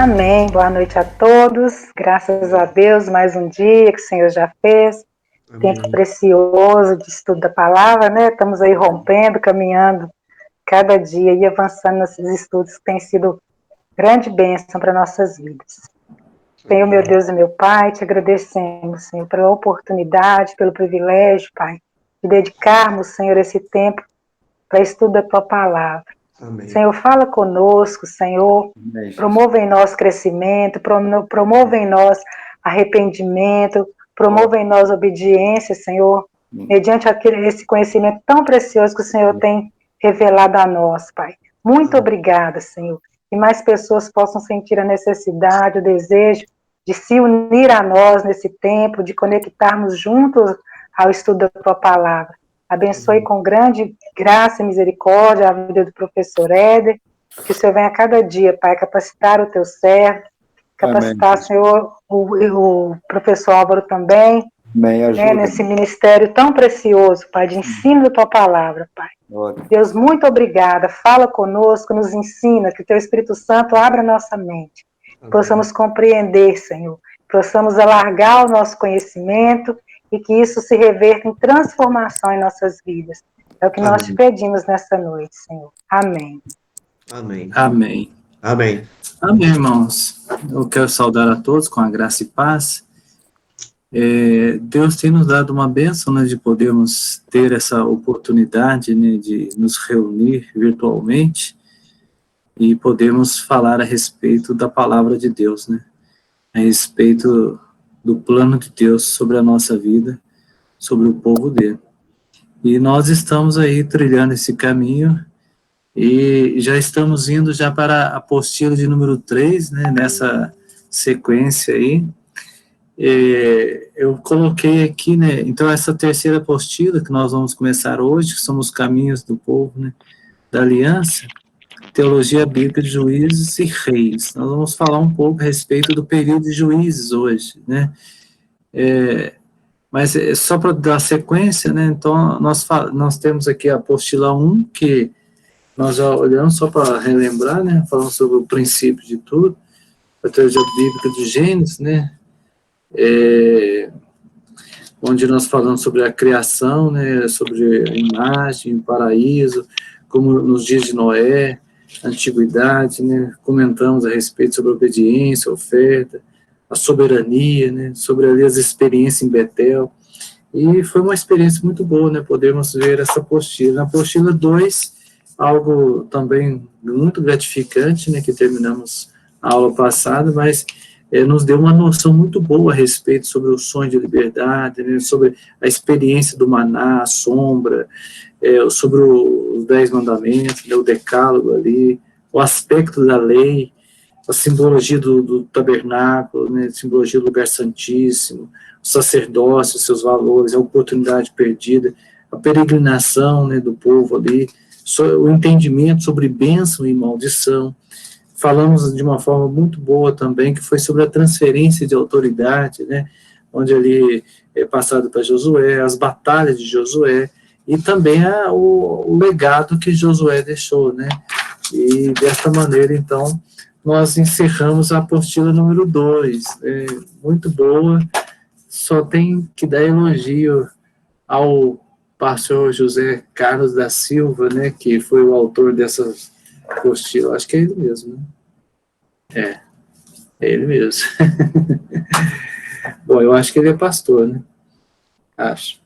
Amém. Boa noite a todos. Graças a Deus, mais um dia que o Senhor já fez. Amém. Tempo precioso de estudo da palavra, né? Estamos aí rompendo, caminhando cada dia e avançando nesses estudos que têm sido grande bênção para nossas vidas. Senhor, meu Deus e meu Pai, te agradecemos, Senhor, pela oportunidade, pelo privilégio, Pai, de dedicarmos, Senhor, esse tempo para estudo da Tua palavra. Amém. Senhor, fala conosco, Senhor, promova em nós crescimento, promova em nós arrependimento, promova em nós obediência, Senhor, mediante esse conhecimento tão precioso que o Senhor tem revelado a nós, Pai. Muito obrigada, Senhor. Que mais pessoas possam sentir a necessidade, o desejo de se unir a nós nesse tempo, de conectarmos juntos ao estudo da Tua palavra. Abençoe com grande graça e misericórdia a vida do professor Éder, que o Senhor venha a cada dia, Pai, capacitar o teu servo, capacitar, amém, Senhor, o professor Álvaro também, amém, né, nesse ministério tão precioso, Pai, de ensino da tua palavra, Pai. Deus, muito obrigada, fala conosco, nos ensina, que o teu Espírito Santo abra a nossa mente, possamos compreender, Senhor, possamos alargar o nosso conhecimento e que isso se reverta em transformação em nossas vidas. É o que nós te pedimos nessa noite, Senhor. Amém. Amém. Amém. Amém. Amém, irmãos. Eu quero saudar a todos com a graça e paz. Deus tem nos dado uma bênção, né, de podermos ter essa oportunidade, né, de nos reunir virtualmente e podermos falar a respeito da palavra de Deus, né, a respeito do plano de Deus sobre a nossa vida, sobre o povo dele. E nós estamos aí trilhando esse caminho e já estamos indo já para a apostila de número 3, né, nessa sequência aí. Eu coloquei aqui, né, então essa terceira apostila que nós vamos começar hoje, que são os caminhos do povo, né, da aliança, teologia bíblica de juízes e reis. Nós vamos falar um pouco a respeito do período de juízes hoje, né, mas só para dar sequência, né, então nós temos aqui a apostila 1, que nós já olhamos só para relembrar, né, falando sobre o princípio de tudo, a teologia bíblica de Gênesis, né, onde nós falamos sobre a criação, né, sobre a imagem, o paraíso, como nos dias de Noé, a antiguidade, né, comentamos a respeito sobre a obediência, a oferta, a soberania, né, sobre ali as experiências em Betel, e foi uma experiência muito boa, né, podermos ver essa apostila. Na apostila 2, algo também muito gratificante, né, que terminamos a aula passada, mas nos deu uma noção muito boa a respeito sobre o sonho de liberdade, né, sobre a experiência do maná, a sombra, sobre os 10 mandamentos, né, o decálogo ali, o aspecto da lei, a simbologia do tabernáculo, né, a simbologia do lugar santíssimo, o sacerdócio, seus valores, a oportunidade perdida, a peregrinação, né, do povo ali, o entendimento sobre bênção e maldição. Falamos de uma forma muito boa também, que foi sobre a transferência de autoridade, né, onde ali é passado para Josué, as batalhas de Josué, e também o legado que Josué deixou, né, e desta maneira, então, nós encerramos a apostila número 2, muito boa, só tem que dar elogio ao pastor José Carlos da Silva, né, que foi o autor dessa apostila, acho que é ele mesmo, né? É ele mesmo. Bom, eu acho que ele é pastor, né? Acho.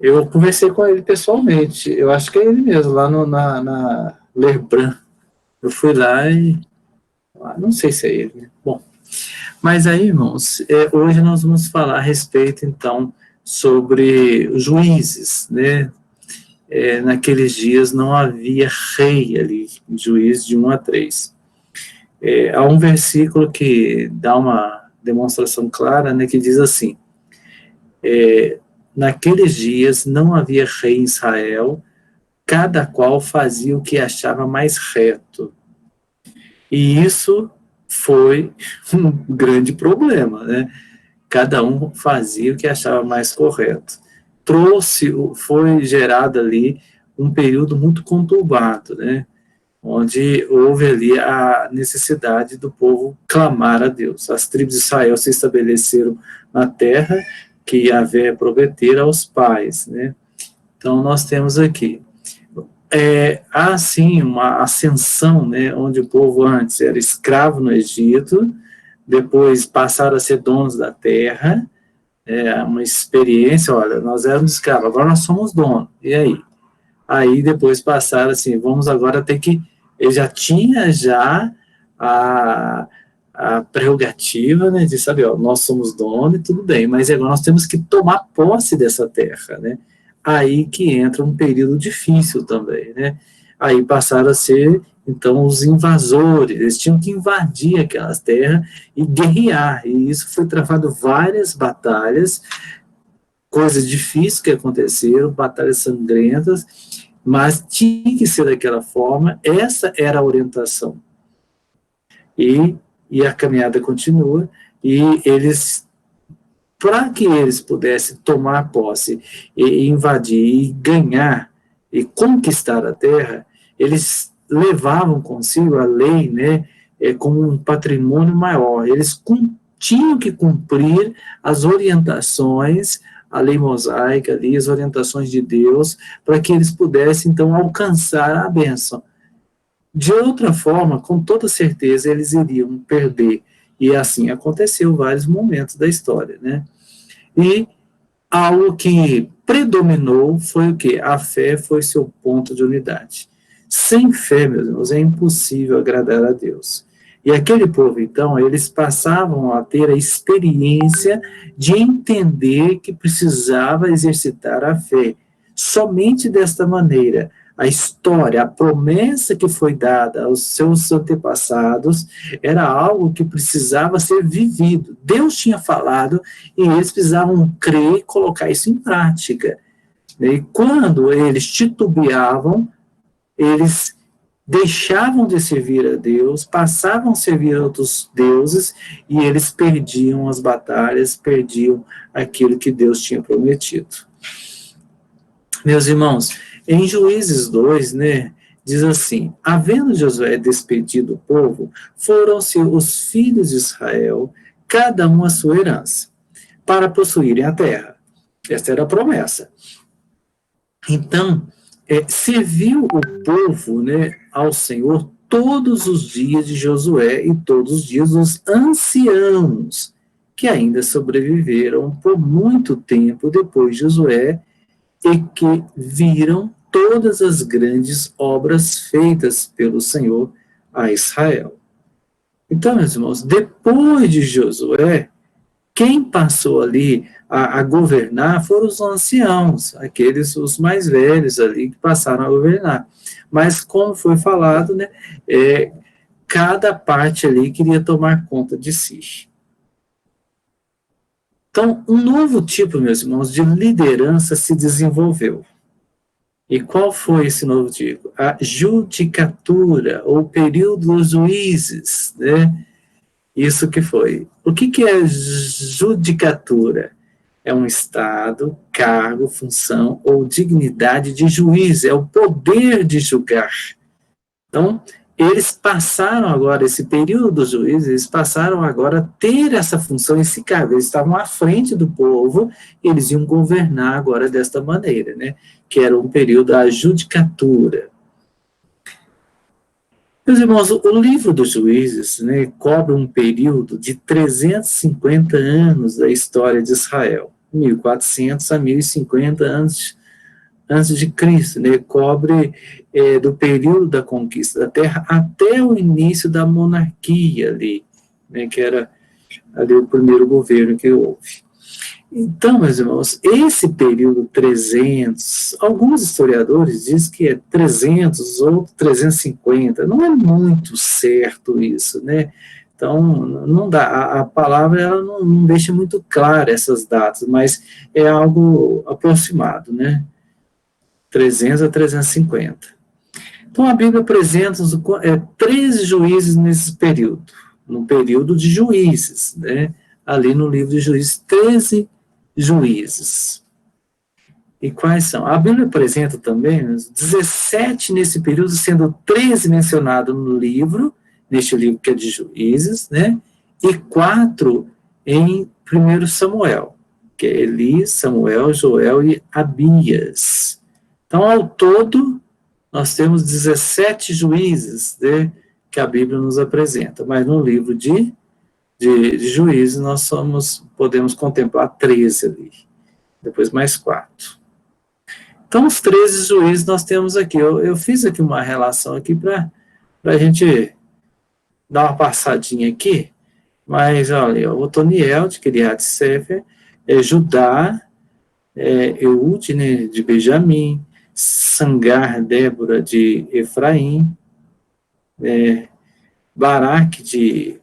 Eu conversei com ele pessoalmente, eu acho que é ele mesmo, lá na Lerbran. Eu fui lá e não sei se é ele, né? Bom, mas aí, irmãos, hoje nós vamos falar a respeito, então, sobre os juízes, né? Naqueles dias não havia rei ali, juiz de 1 a 3. Há um versículo que dá uma demonstração clara, né, que diz assim, naqueles dias não havia rei em Israel, cada qual fazia o que achava mais reto. E isso foi um grande problema, né? Cada um fazia o que achava mais correto. Foi gerado ali um período muito conturbado, né? onde houve ali a necessidade do povo clamar a Deus. As tribos de Israel se estabeleceram na terra que Yahvé prometera aos pais, né? Então, nós temos aqui, há sim uma ascensão, né, onde o povo antes era escravo no Egito, depois passaram a ser donos da terra, uma experiência, olha, nós éramos escravos, agora nós somos donos, e aí? Aí depois passaram assim, vamos agora ter que, ele já tinha a prerrogativa, né, de saber, ó, nós somos donos e tudo bem, mas agora nós temos que tomar posse dessa terra, né? Aí que entra um período difícil também, né? Aí passaram a ser, então, os invasores, eles tinham que invadir aquelas terras e guerrear, e isso foi travado várias batalhas, coisas difíceis que aconteceram, batalhas sangrentas, mas tinha que ser daquela forma, essa era a orientação. E a caminhada continua, e eles, para que eles pudessem tomar posse, e invadir, e ganhar, e conquistar a terra, eles levavam consigo a lei, né, como um patrimônio maior, eles tinham que cumprir as orientações, a lei mosaica ali, as orientações de Deus, para que eles pudessem, então, alcançar a bênção. De outra forma, com toda certeza, eles iriam perder. E assim aconteceu em vários momentos da história, né? E algo que predominou foi o quê? A fé foi seu ponto de unidade. Sem fé, meus irmãos, é impossível agradar a Deus. E aquele povo, então, eles passavam a ter a experiência de entender que precisava exercitar a fé. Somente desta maneira, a história, a promessa que foi dada aos seus antepassados, era algo que precisava ser vivido. Deus tinha falado e eles precisavam crer e colocar isso em prática. E quando eles titubeavam, eles deixavam de servir a Deus, passavam a servir a outros deuses, e eles perdiam as batalhas, perdiam aquilo que Deus tinha prometido. Meus irmãos, em Juízes 2, né, diz assim, havendo Josué despedido o povo, foram-se os filhos de Israel, cada um a sua herança, para possuírem a terra. Essa era a promessa. Então, serviu o povo, né, ao Senhor todos os dias de Josué e todos os dias dos anciãos, que ainda sobreviveram por muito tempo depois de Josué e que viram todas as grandes obras feitas pelo Senhor a Israel. Então, meus irmãos, depois de Josué, quem passou ali a governar foram os anciãos, aqueles, os mais velhos ali, que passaram a governar. Mas, como foi falado, né, cada parte ali queria tomar conta de si. Então, um novo tipo, meus irmãos, de liderança se desenvolveu. E qual foi esse novo tipo? A judicatura, ou período dos juízes, né? Isso que foi. O que é judicatura? É um estado, cargo, função ou dignidade de juiz, é o poder de julgar. Então, eles passaram agora, esse período dos juízes, eles passaram agora a ter essa função, esse cargo, eles estavam à frente do povo, e eles iam governar agora desta maneira, né? Que era um período da judicatura. Meus irmãos, o livro dos Juízes, né, cobre um período de 350 anos da história de Israel, 1400 a 1050 anos antes de Cristo, né, cobre do período da conquista da terra até o início da monarquia ali, né, que era ali o primeiro governo que houve. Então, meus irmãos, esse período 300, alguns historiadores dizem que é 300 ou 350, não é muito certo isso, né? Então, não dá, a palavra ela não deixa muito clara essas datas, mas é algo aproximado, né? 300 a 350. Então, a Bíblia apresenta 13 juízes nesse período, no período de juízes, né? Ali no livro de Juízes, 13 juízes. E quais são? A Bíblia apresenta também 17 nesse período, sendo 13 mencionados no livro, neste livro que é de Juízes, né? E 4 em 1 Samuel, que é Eli, Samuel, Joel e Abias. Então, ao todo, nós temos 17 juízes, né, que a Bíblia nos apresenta, mas no livro de Juízes nós podemos contemplar 13 ali, depois mais 4. Então, os 13 juízes nós temos aqui. Eu fiz aqui uma relação aqui para a gente dar uma passadinha aqui, mas olha, Otoniel de Kiriat Sefer, Judá, Eude, né, de Benjamim, Sangar, Débora de Efraim, Baraque de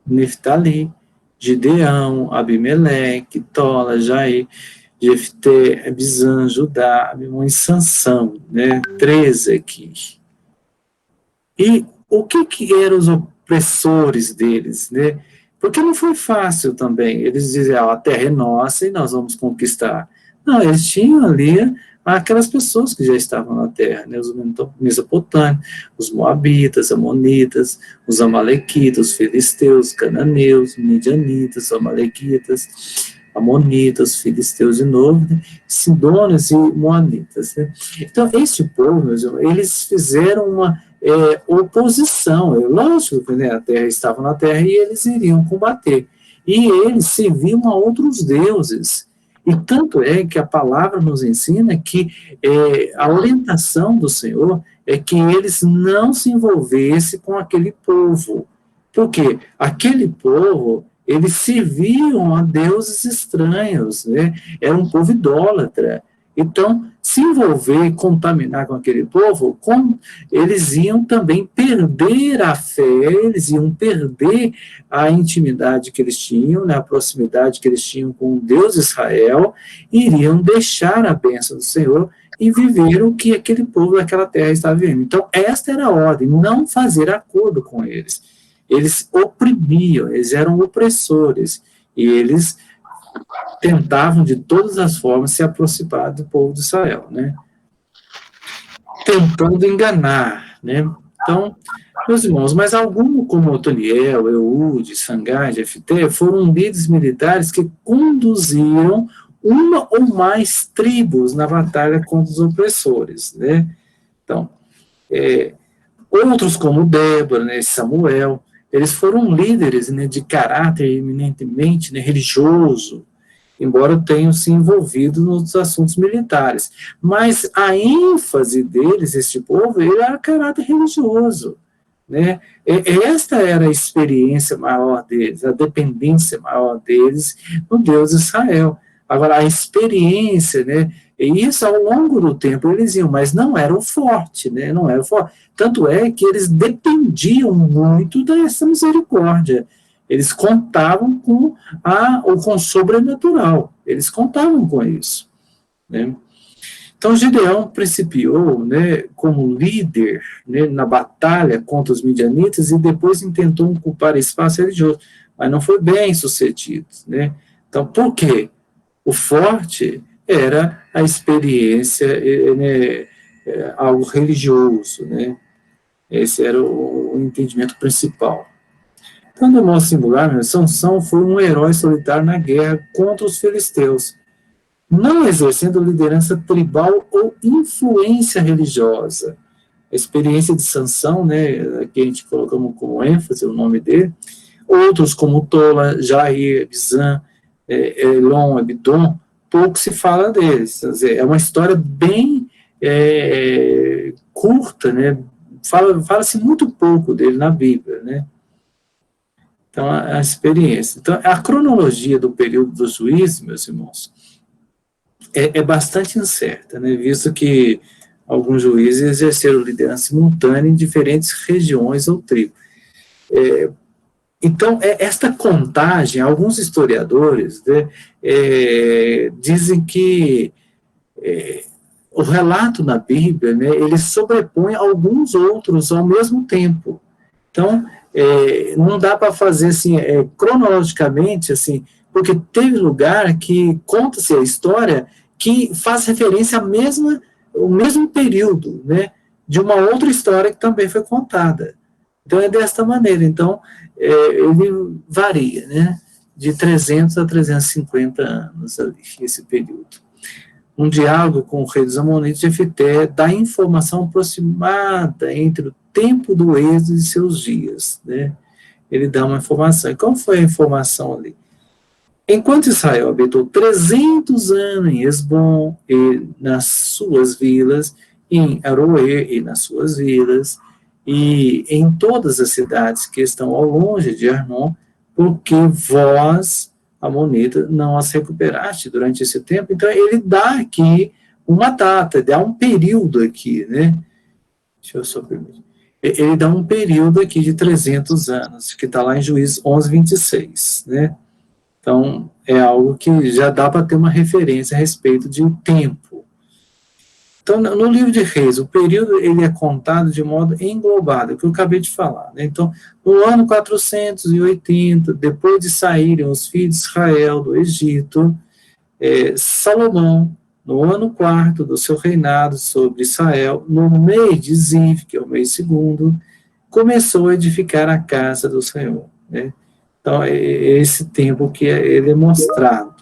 Neftali, Gideão, Abimeleque, Tola, Jair, Jefté, Abizan, Judá, Abimon e Sansão, né? 13 aqui. E o que eram os opressores deles, né? Porque não foi fácil também. Eles diziam, a terra é nossa e nós vamos conquistar. Não, eles tinham ali aquelas pessoas que já estavam na terra, né? Os mesopotâmicos, os moabitas, amonitas, os amalequitas, os filisteus, cananeus, midianitas, amalequitas, amonitas, filisteus de novo, né? Sidônios e moabitas, né? Então, este povo, meus irmãos, eles fizeram uma oposição. Lógico que, né, a terra estava na terra e eles iriam combater. E eles serviam a outros deuses. E tanto é que a palavra nos ensina que a orientação do Senhor é que eles não se envolvessem com aquele povo. Porque aquele povo, eles serviam a deuses estranhos, né? Era um povo idólatra. Então, se envolver e contaminar com aquele povo, eles iam também perder a fé, eles iam perder a intimidade que eles tinham, né, a proximidade que eles tinham com o Deus Israel, iriam deixar a bênção do Senhor e viver o que aquele povo daquela terra estava vivendo. Então, esta era a ordem, não fazer acordo com eles. Eles oprimiam, eles eram opressores, e eles tentavam de todas as formas se aproximar do povo de Israel, né? Tentando enganar, né? Então, meus irmãos, mas alguns como Otoniel, Eude, Sangai, Jefté, foram líderes militares que conduziram uma ou mais tribos na batalha contra os opressores, né? Então, outros como Débora, né, Samuel, eles foram líderes, né, de caráter eminentemente, né, religioso, embora tenham se envolvido nos assuntos militares. Mas a ênfase deles, este povo, era caráter religioso, né? Esta era a experiência maior deles, a dependência maior deles no Deus de Israel. Agora, a experiência, né? E isso ao longo do tempo eles iam, mas não era o forte, né? Não era o forte. Tanto é que eles dependiam muito dessa misericórdia. Eles contavam com o sobrenatural. Eles contavam com isso, né? Então, Gideão principiou, né, como líder, né, na batalha contra os midianitas e depois intentou ocupar espaço religioso, mas não foi bem sucedido, né? Então, por quê? O forte era a experiência, né, algo religioso, né? Esse era o entendimento principal. Então, de modo singular, Sansão foi um herói solitário na guerra contra os filisteus, não exercendo liderança tribal ou influência religiosa. A experiência de Sansão, né, que a gente colocamos como ênfase o nome dele, outros como Tola, Jair, Abizan, Elon, Abidom, pouco se fala deles. Quer dizer, é uma história bem curta, né? Fala-se muito pouco dele na Bíblia, né? Então, a experiência. Então, a cronologia do período dos juízes, meus irmãos, é bastante incerta, né? Visto que alguns juízes exerceram liderança simultânea em diferentes regiões ou tribos. Então, esta contagem, alguns historiadores, né, dizem que o relato na Bíblia, né, ele sobrepõe alguns outros ao mesmo tempo. Então, não dá para fazer assim, cronologicamente, assim, porque teve lugar que conta-se a história que faz referência ao mesmo período, né, de uma outra história que também foi contada. Então, é desta maneira. Então, ele varia, né, de 300 a 350 anos, ali, esse período. Um diálogo com o rei dos Amonitas, Jefité, dá informação aproximada entre o tempo do êxodo e seus dias, né? Ele dá uma informação. E qual foi a informação ali? Enquanto Israel habitou 300 anos em Esbom e nas suas vilas, em Aroê e nas suas vilas, e em todas as cidades que estão ao longe de Arnon, porque vós, Amonita, não as recuperaste durante esse tempo. Então, ele dá aqui uma data, dá um período aqui, né? Deixa eu só permitir. Ele dá um período aqui de 300 anos, que está lá em Juízes 11, 26, né? Então, é algo que já dá para ter uma referência a respeito de tempo. Então, no livro de Reis, o período ele é contado de modo englobado, é o que eu acabei de falar, né? Então, no ano 480, depois de saírem os filhos de Israel do Egito, Salomão, no ano 4º do seu reinado sobre Israel, no mês de Ziv, que é o mês segundo, começou a edificar a casa do Senhor, né? Então, é esse tempo que ele é mostrado.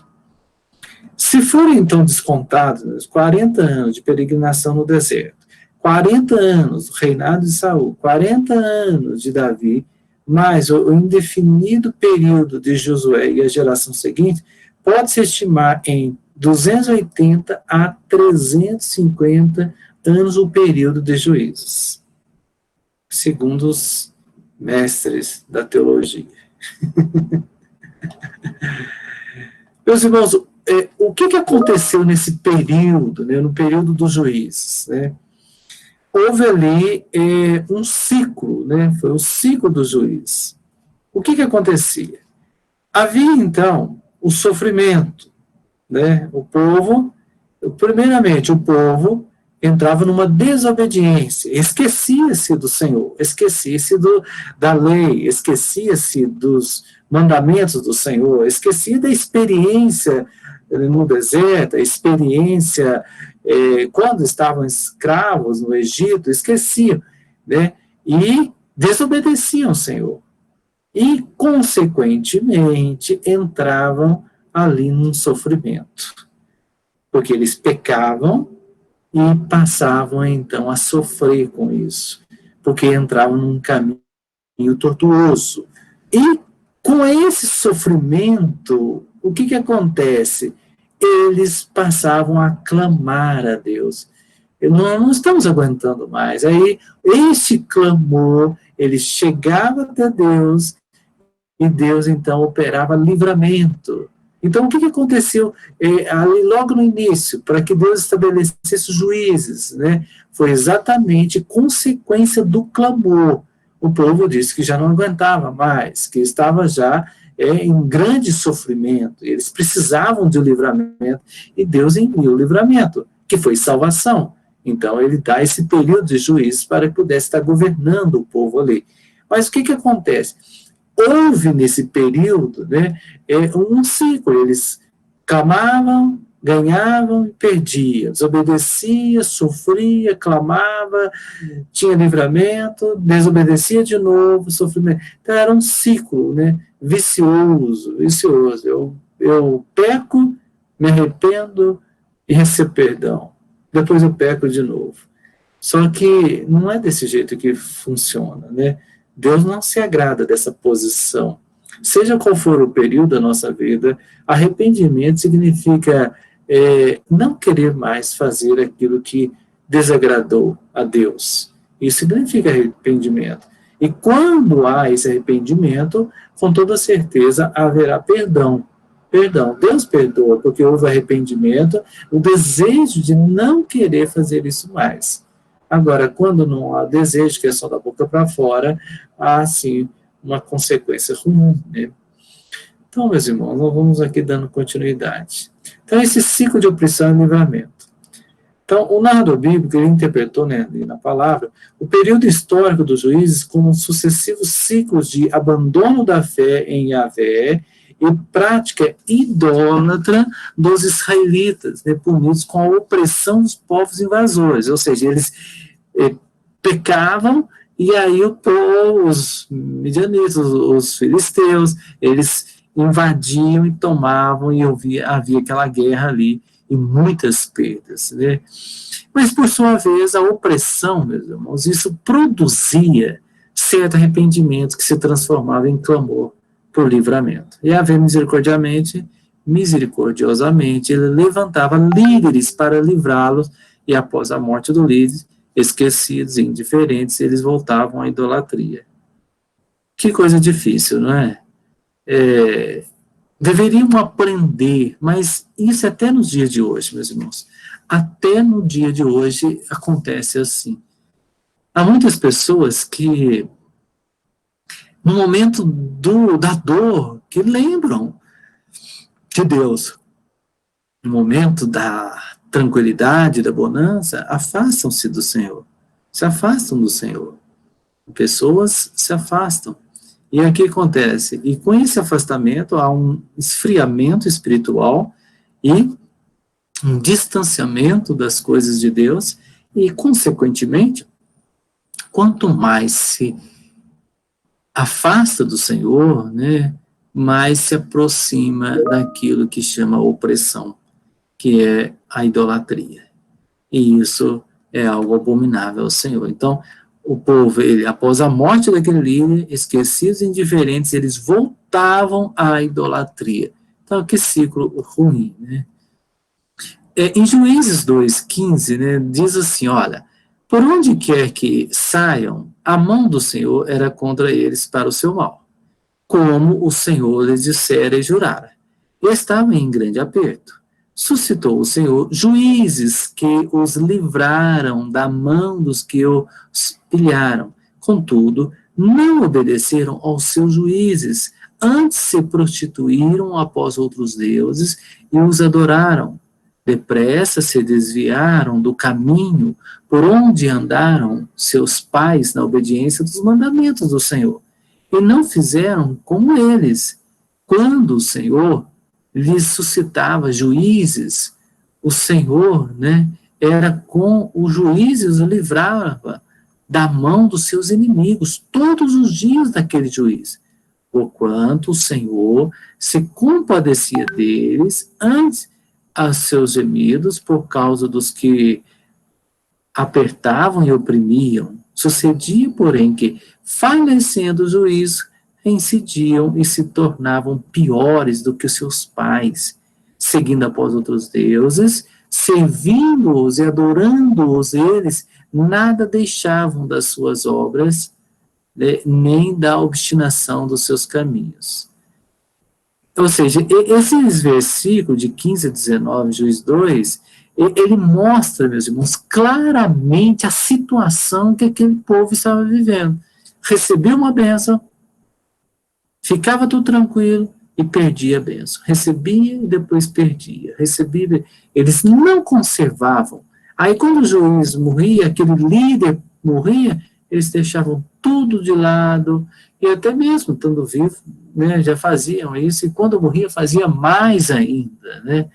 Se forem, então, descontados os 40 anos de peregrinação no deserto, 40 anos do reinado de Saul, 40 anos de Davi, mais o indefinido período de Josué e a geração seguinte, pode-se estimar em 280 a 350 anos o período de juízos, segundo os mestres da teologia. Meus irmãos, o que aconteceu nesse período, né, no período dos juízes? Né? Houve ali um ciclo, né, foi o ciclo dos juízes. O que acontecia? Havia, então, o sofrimento, né? O povo, primeiramente, o povo entrava numa desobediência, esquecia-se do Senhor, esquecia-se da lei, esquecia-se dos mandamentos do Senhor, esquecia da experiência no deserto, a experiência quando estavam escravos no Egito, esqueciam, né? E desobedeciam ao Senhor. E, consequentemente, entravam ali num sofrimento, porque eles pecavam e passavam, então, a sofrer com isso, porque entravam num caminho tortuoso. E, com esse sofrimento, o que acontece? Eles passavam a clamar a Deus. Não estamos aguentando mais. Aí, esse clamor, ele chegava até Deus, e Deus, então, operava livramento. Então, o que aconteceu ali logo no início, para que Deus estabelecesse juízes, né? Foi exatamente consequência do clamor. O povo disse que já não aguentava mais, que estava já em grande sofrimento, eles precisavam de um livramento, e Deus enviou o livramento, que foi salvação. Então, ele dá esse período de juízes para que pudesse estar governando o povo ali. Mas o que acontece? Houve nesse período, né, um ciclo, eles clamavam, ganhavam e perdiam, desobedecia, sofria, clamava, tinha livramento, desobedecia de novo, sofrimento. Então era um ciclo, né, vicioso. Eu peco, me arrependo e recebo perdão. Depois eu peco de novo. Só que não é desse jeito que funciona, né? Deus não se agrada dessa posição. Seja qual for o período da nossa vida, arrependimento significa não querer mais fazer aquilo que desagradou a Deus. Isso significa arrependimento. E quando há esse arrependimento, com toda certeza haverá perdão. Perdão, Deus perdoa porque houve arrependimento, o desejo de não querer fazer isso mais. Agora, quando não há desejo, que é só da boca para fora, há, sim, uma consequência ruim, né? Então, meus irmãos, nós vamos aqui dando continuidade. Então, esse ciclo de opressão e livramento. Então, o narrador bíblico, ele interpretou, né, na palavra, o período histórico dos juízes como sucessivos ciclos de abandono da fé em Yahvé e prática idólatra dos israelitas, né, punidos com a opressão dos povos invasores, ou seja, eles pecavam, e aí os midianitas, os filisteus, eles invadiam e tomavam, e havia aquela guerra ali, e muitas perdas, né? Mas, por sua vez, a opressão, meus irmãos, isso produzia certo arrependimento que se transformava em clamor por livramento. E Yahvé misericordiosamente, ele levantava líderes para livrá-los, e após a morte do líder, esquecidos e indiferentes, eles voltavam à idolatria. Que coisa difícil, não é? Deveriam aprender, mas isso até nos dias de hoje, meus irmãos. Até no dia de hoje acontece assim. Há muitas pessoas que, no momento da dor, que lembram de Deus. No momento da tranquilidade, da bonança, afastam-se do Senhor. Se afastam do Senhor. Pessoas se afastam. E aqui acontece, e com esse afastamento há um esfriamento espiritual e um distanciamento das coisas de Deus, e, consequentemente, quanto mais se afasta do Senhor, né, mais se aproxima daquilo que chama opressão, que é a idolatria. E isso é algo abominável ao Senhor. Então, o povo, após a morte daquele líder, esquecidos e indiferentes, eles voltavam à idolatria. Então, que ciclo ruim, né? Em Juízes 2,15, né, diz assim, olha, por onde quer que saiam, a mão do Senhor era contra eles para o seu mal, como o Senhor lhes dissera e jurara. E estavam em grande aperto. Suscitou o Senhor juízes que os livraram da mão dos que os pilharam. Contudo, não obedeceram aos seus juízes, antes se prostituíram após outros deuses e os adoraram. Depressa se desviaram do caminho por onde andaram seus pais na obediência dos mandamentos do Senhor, e não fizeram como eles. Quando o Senhor lhes suscitava juízes, o Senhor, né, era com os juízes, os livrava da mão dos seus inimigos todos os dias daquele juiz, porquanto o Senhor se compadecia deles antes a seus gemidos por causa dos que apertavam e oprimiam. Sucedia, porém, que, falecendo o juiz, reincidiam e se tornavam piores do que os seus pais, seguindo após outros deuses, servindo-os e adorando-os eles, nada deixavam das suas obras, nem da obstinação dos seus caminhos. Ou seja, esses versículos de 15 a 19, Juízes 2, ele mostra, meus irmãos, claramente a situação que aquele povo estava vivendo. Recebia uma bênção, ficava tudo tranquilo e perdia a bênção. Recebia e depois perdia. Recebia, eles não conservavam. Aí quando o juiz morria, aquele líder morria, eles deixavam tudo de lado, e até mesmo estando vivo, né, já faziam isso, e quando morria fazia mais ainda, né?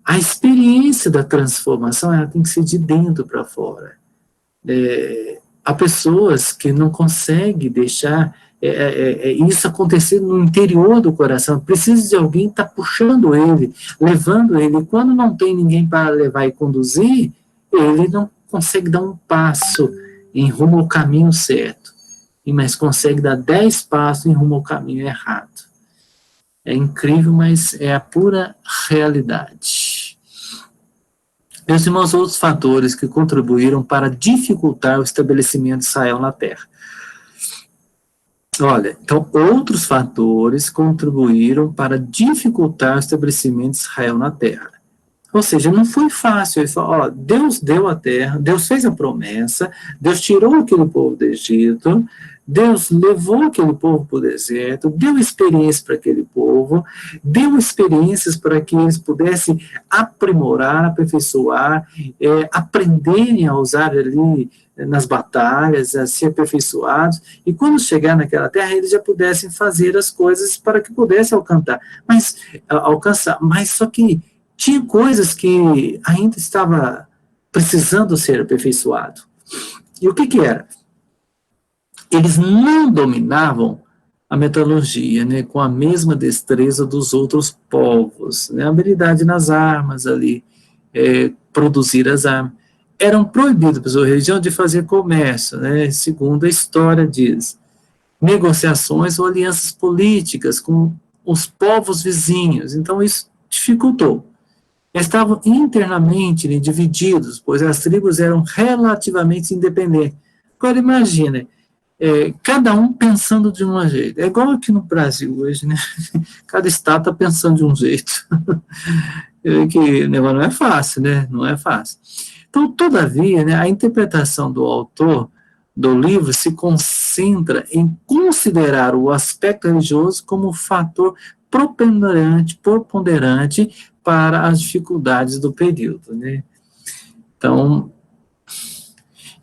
A experiência da transformação, ela tem que ser de dentro para fora. Há pessoas que não conseguem deixar isso acontecer no interior do coração, precisa de alguém estar puxando ele, levando ele, e quando não tem ninguém para levar e conduzir, ele não consegue dar um passo em rumo ao caminho certo, mas consegue dar 10 passos em rumo ao caminho errado. É incrível, mas é a pura realidade. Meus irmãos, outros fatores que contribuíram para dificultar o estabelecimento de Israel na terra. Olha, então, outros fatores contribuíram para dificultar o estabelecimento de Israel na terra. Ou seja, não foi fácil. Ele falou, ó, Deus deu a terra, Deus fez a promessa, Deus tirou aquele povo do Egito, Deus levou aquele povo para o deserto, deu experiência para aquele povo, deu experiências para que eles pudessem aprimorar, aperfeiçoar, aprenderem a usar ali nas batalhas, a ser aperfeiçoados, e quando chegar naquela terra, eles já pudessem fazer as coisas para que pudessem alcançar. Mas só que tinha coisas que ainda estava precisando ser aperfeiçoado. E o que era? Eles não dominavam a metalurgia, né, com a mesma destreza dos outros povos, né, a habilidade nas armas ali, produzir as armas. Eram proibidos pela sua religião de fazer comércio, né, segundo a história diz, negociações ou alianças políticas com os povos vizinhos. Então isso dificultou. Estavam internamente, né, divididos, pois as tribos eram relativamente independentes. Agora imagina, cada um pensando de um jeito. É igual aqui no Brasil hoje, né? Cada estado está pensando de um jeito. Que o negócio não é fácil, né? Não é fácil. Então, todavia, né, a interpretação do autor do livro se concentra em considerar o aspecto religioso como um fator preponderante para as dificuldades do período, né? Então,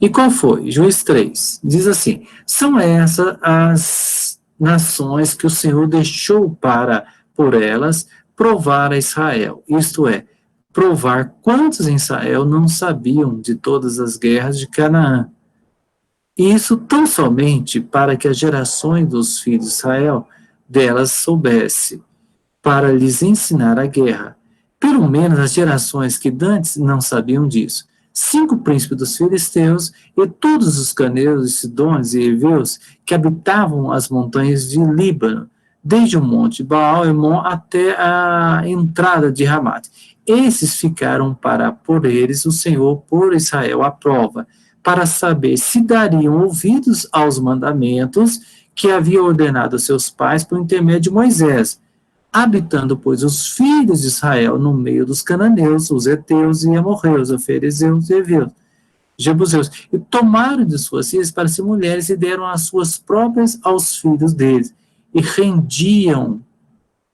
e qual foi? Juiz 3, diz assim, são essas as nações que o Senhor deixou para, por elas, provar a Israel, isto é, provar quantos em Israel não sabiam de todas as guerras de Canaã. Isso tão somente para que as gerações dos filhos de Israel delas soubesse, para lhes ensinar a guerra. Pelo menos as gerações que dantes não sabiam disso. 5 príncipes dos filisteus e todos os caneus, sidônios e heveus que habitavam as montanhas de Líbano, desde o monte Baal-Hermon até a entrada de Ramate. Esses ficaram para por eles o Senhor por Israel à prova, para saber se dariam ouvidos aos mandamentos que havia ordenado a seus pais por intermédio de Moisés, habitando, pois, os filhos de Israel no meio dos cananeus, os heteus e amorreus, os fariseus e heveus, jebuseus, e tomaram de suas filhas para ser mulheres e deram as suas próprias aos filhos deles, e rendiam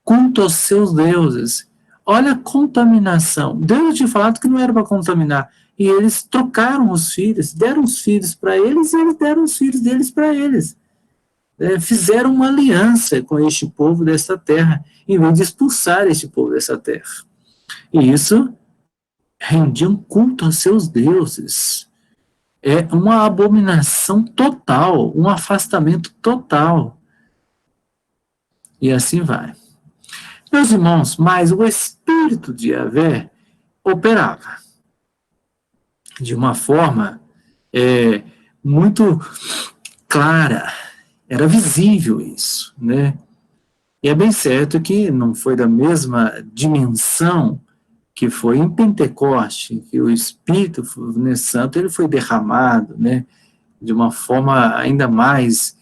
culto aos seus deuses. Olha a contaminação. Deus tinha falado que não era para contaminar, e eles trocaram os filhos, deram os filhos para eles, e eles deram os filhos deles para eles. Fizeram uma aliança com este povo desta terra, em vez de expulsar este povo dessa terra. E isso rendiam culto aos seus deuses. É uma abominação total, um afastamento total. E assim vai. Meus irmãos, mas o Espírito de Yahvé operava de uma forma muito clara. Era visível isso, né? E é bem certo que não foi da mesma dimensão que foi em Pentecoste, que o Espírito Santo ele foi derramado, né? De uma forma ainda mais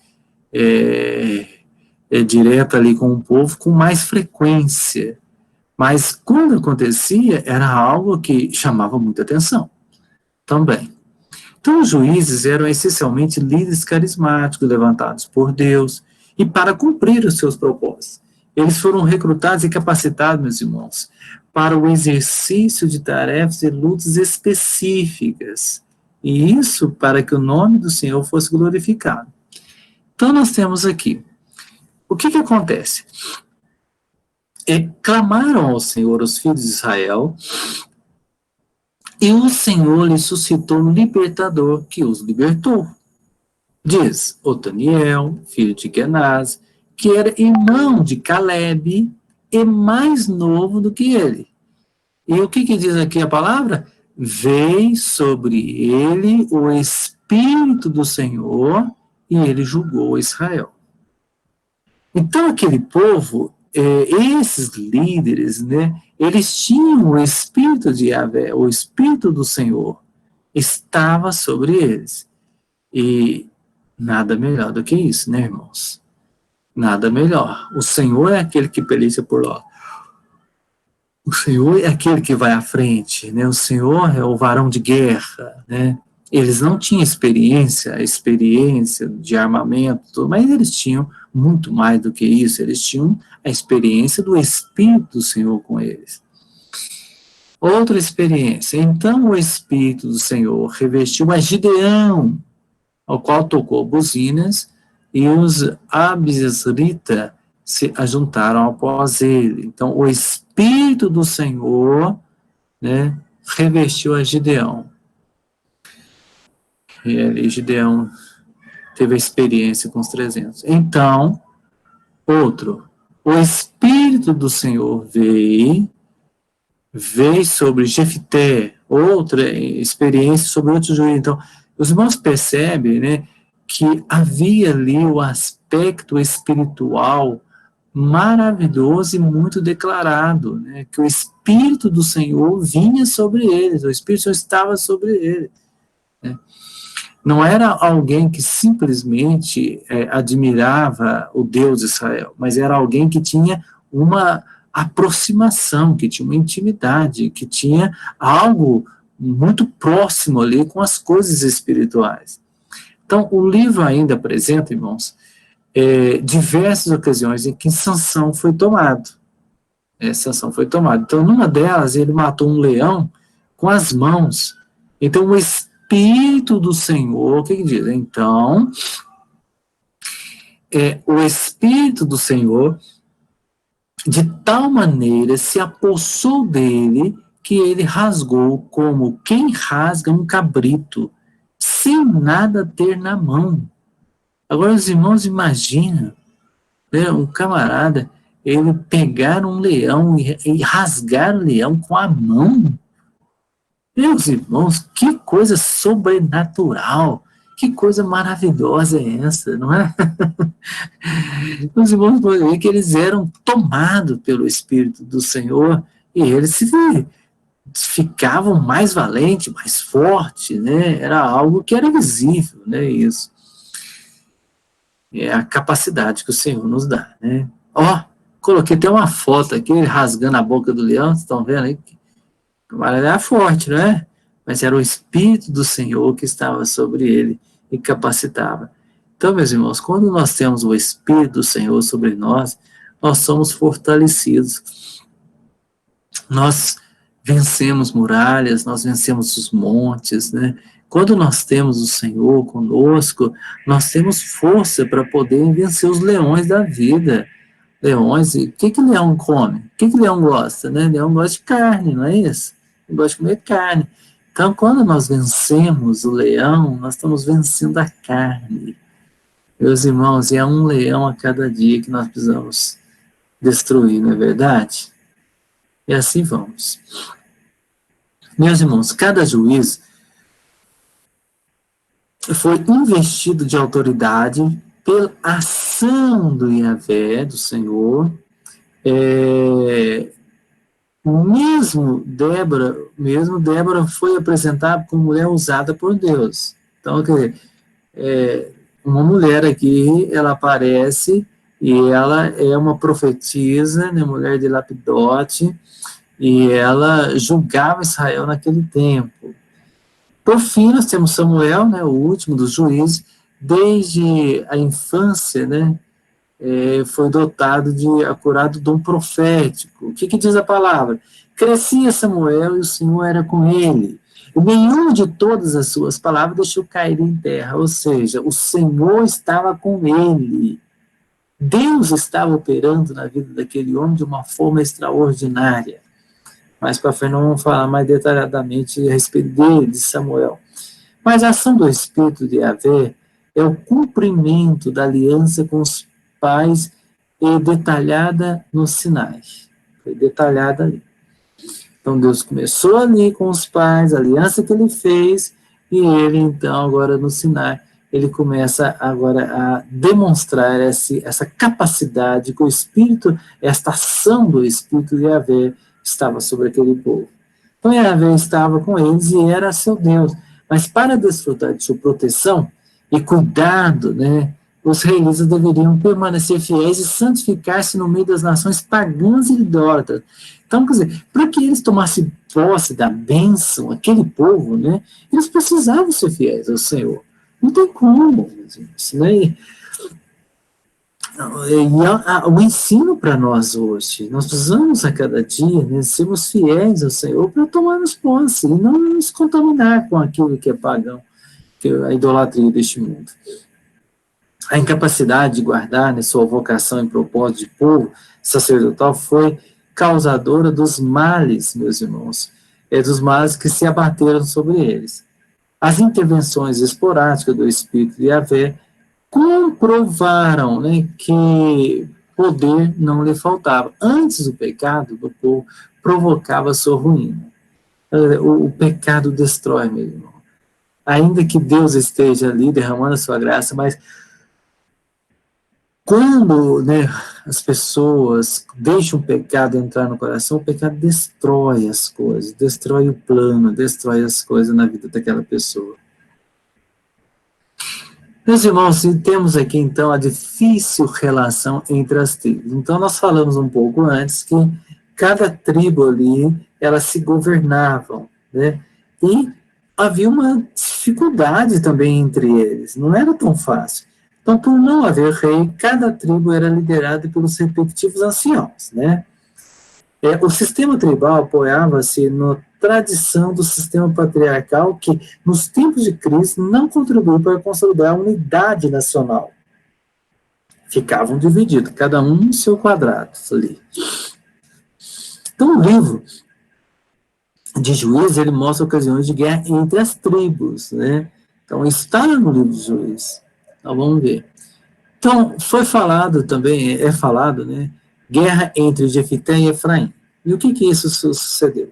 direta ali com o povo, com mais frequência. Mas quando acontecia, era algo que chamava muita atenção também. Então, os juízes eram essencialmente líderes carismáticos levantados por Deus e para cumprir os seus propósitos. Eles foram recrutados e capacitados, meus irmãos, para o exercício de tarefas e lutas específicas. E isso para que o nome do Senhor fosse glorificado. Então, nós temos aqui. O que acontece? Clamaram ao Senhor os filhos de Israel, e o Senhor lhe suscitou um libertador que os libertou. Diz Otaniel, filho de Kenaz, que era irmão de Caleb e mais novo do que ele. E o que diz aqui a palavra? Veio sobre ele o Espírito do Senhor e ele julgou Israel. Então aquele povo, esses líderes, né, eles tinham o Espírito de Yahvé, o Espírito do Senhor, estava sobre eles. E nada melhor do que isso, né, irmãos? Nada melhor. O Senhor é aquele que peleja por nós. O Senhor é aquele que vai à frente, né? O Senhor é o varão de guerra, né? Eles não tinham experiência de armamento, mas eles tinham muito mais do que isso, eles tinham a experiência do Espírito do Senhor com eles. Outra experiência, então o Espírito do Senhor revestiu a Gideão, ao qual tocou buzinas, e os abisrita se ajuntaram após ele. Então o Espírito do Senhor, né, revestiu a Gideão. E ali Gideão teve a experiência com os 300. Então, o Espírito do Senhor veio sobre Jefté, outra experiência sobre outro juiz. Então, os irmãos percebem, né, que havia ali o aspecto espiritual maravilhoso e muito declarado, né, que o Espírito do Senhor vinha sobre eles, o Espírito do Senhor estava sobre eles. Né. Não era alguém que simplesmente admirava o Deus de Israel, mas era alguém que tinha uma aproximação, que tinha uma intimidade, que tinha algo muito próximo ali com as coisas espirituais. Então, o livro ainda apresenta, irmãos, diversas ocasiões em que Sansão foi tomado. Sansão foi tomado. Então, numa delas, ele matou um leão com as mãos. Então, o Espírito do Senhor, o que diz? Então, o Espírito do Senhor, de tal maneira, se apossou dele, que ele rasgou como quem rasga um cabrito, sem nada ter na mão. Agora, os irmãos imaginam, né, um camarada, ele pegar um leão e rasgar o leão com a mão. Meus irmãos, que coisa sobrenatural, que coisa maravilhosa é essa, não é? Os irmãos podem ver que eles eram tomados pelo Espírito do Senhor e eles ficavam mais valentes, mais fortes, né? Era algo que era visível, né? Isso. É a capacidade que o Senhor nos dá, né? Coloquei até uma foto aqui, ele rasgando a boca do leão, vocês estão vendo aí? Era forte, não é? Mas era o Espírito do Senhor que estava sobre ele e capacitava. Então, meus irmãos, quando nós temos o Espírito do Senhor sobre nós, nós somos fortalecidos. Nós vencemos muralhas, nós vencemos os montes, né? Quando nós temos o Senhor conosco, nós temos força para poder vencer os leões da vida. Leões, o que leão come? O que leão gosta, né? Leão gosta de carne, não é isso? Ele gosta de comer carne. Então, quando nós vencemos o leão, nós estamos vencendo a carne. Meus irmãos, é um leão a cada dia que nós precisamos destruir, não é verdade? E assim vamos. Meus irmãos, cada juiz foi investido de autoridade pela ação do Yahvé, do Senhor. Mesmo Débora foi apresentada como mulher usada por Deus. Então, quer dizer, uma mulher aqui, ela aparece e ela é uma profetisa, né, mulher de Lapidote, e ela julgava Israel naquele tempo. Por fim, nós temos Samuel, né, o último dos juízes, desde a infância, né, foi dotado de acurado dom profético. O que diz a palavra? Crescia Samuel e o Senhor era com ele. E nenhuma de todas as suas palavras deixou cair em terra, ou seja, o Senhor estava com ele. Deus estava operando na vida daquele homem de uma forma extraordinária. Mais para frente, não vamos falar mais detalhadamente a respeito de Samuel. Mas a ação do Espírito de Yahvé é o cumprimento da aliança com os pais e detalhada no Sinai. Foi detalhada ali. Então, Deus começou ali com os pais, a aliança que ele fez, e ele, então, agora no Sinai, ele começa agora a demonstrar essa capacidade que o Espírito, esta ação do Espírito de Yahvé estava sobre aquele povo. Então, Yahvé estava com eles e era seu Deus. Mas para desfrutar de sua proteção e cuidado, né, os israelitas deveriam permanecer fiéis e santificar-se no meio das nações pagãs e idólatras. Então, quer dizer, para que eles tomassem posse da bênção, aquele povo, né, eles precisavam ser fiéis ao Senhor. Não tem como, né? O ensino para nós hoje, nós precisamos a cada dia, né, sermos fiéis ao Senhor para tomarmos posse e não nos contaminar com aquilo que é pagão, que é a idolatria deste mundo. A incapacidade de guardar, né, sua vocação e propósito de povo sacerdotal foi causadora dos males, meus irmãos, dos males que se abateram sobre eles. As intervenções esporádicas do Espírito de Yahvé comprovaram, né, que poder não lhe faltava. Antes do pecado do povo provocava sua ruína. O pecado destrói, meu irmão. Ainda que Deus esteja ali derramando a sua graça, mas quando, né, as pessoas deixam o pecado entrar no coração, o pecado destrói as coisas, destrói o plano, destrói as coisas na vida daquela pessoa. Meus irmãos, temos aqui então a difícil relação entre as tribos. Então nós falamos um pouco antes que cada tribo ali, elas se governavam, né? E havia uma dificuldade também entre eles, não era tão fácil. Então, por não haver rei, cada tribo era liderada pelos respectivos anciãos, né? O sistema tribal apoiava-se na tradição do sistema patriarcal que, nos tempos de Cristo, não contribuiu para consolidar a unidade nacional. Ficavam divididos, cada um no seu quadrado ali. Então, o livro de Juízes, ele mostra ocasiões de guerra entre as tribos, né? Então, está no livro de Juízes. Então, vamos ver. Então, foi falado também, falado, né? Guerra entre Jefité e Efraim. E o que isso sucedeu?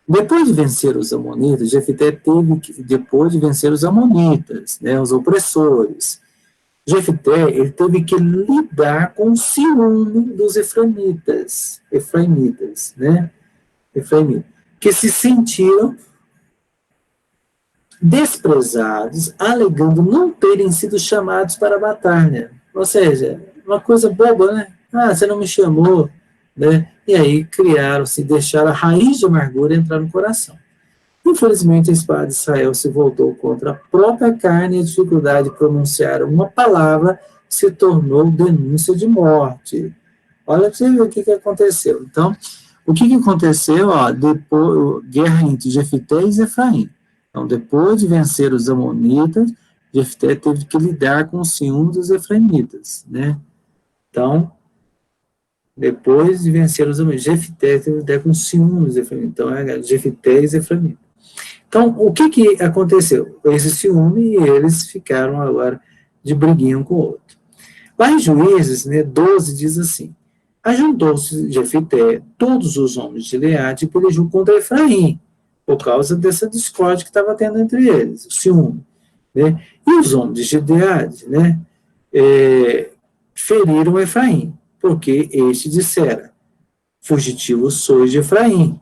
Depois de vencer os amonitas, Jefité teve que, depois de vencer os amonitas, né, os opressores, Jefité, ele teve que lidar com o ciúme dos efraimitas, né? Que se sentiram desprezados, alegando não terem sido chamados para a batalha. Ou seja, uma coisa boba, né? Ah, você não me chamou, né? E aí criaram-se, deixaram a raiz de amargura entrar no coração. Infelizmente, a espada de Israel se voltou contra a própria carne e a dificuldade de pronunciar uma palavra se tornou denúncia de morte. Olha para você ver o que aconteceu. Então, o que aconteceu? Depois, guerra entre Jefité e Efraim. Então, depois de vencer os amonitas, Jefté teve que lidar com o ciúme dos efraimitas, né? Então, depois de vencer os amonitas, Jefté teve que lidar com o ciúme dos efraimitas. Então, Jefté e Efraim. Então, o que aconteceu? Esse ciúme, e eles ficaram agora de briguinha um com o outro. Lá em Juízes, né, 12 diz assim: ajuntou-se Jefité, todos os homens de Gileade, e pelejou contra Efraim, por causa dessa discórdia que estava tendo entre eles, o ciúme, né? E os homens de Gileade, né, feriram Efraim, porque este dissera: fugitivos sois de Efraim,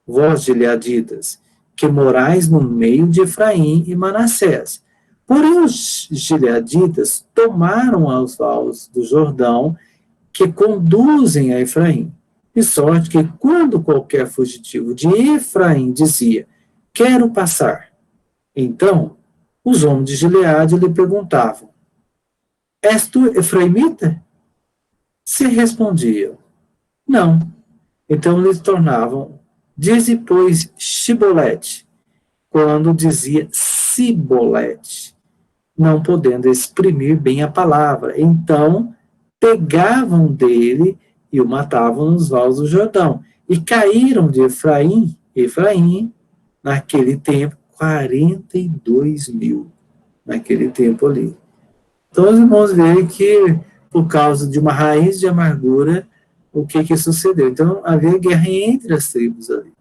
vós gileaditas, que morais no meio de Efraim e Manassés. Porém, os gileaditas tomaram os vales do Jordão, que conduzem a Efraim, de sorte que, quando qualquer fugitivo de Efraim dizia: quero passar, então os homens de Gileade lhe perguntavam: és tu efraimita? Se respondiam: não. Então lhes tornavam: dize, pois, Shibolete, quando dizia Sibolete, não podendo exprimir bem a palavra. Então pegavam dele e o matavam nos vales do Jordão. E caíram de Efraim, naquele tempo, 42 mil, naquele tempo ali. Então, os irmãos veem que, por causa de uma raiz de amargura, o que sucedeu? Então, havia guerra entre as tribos ali.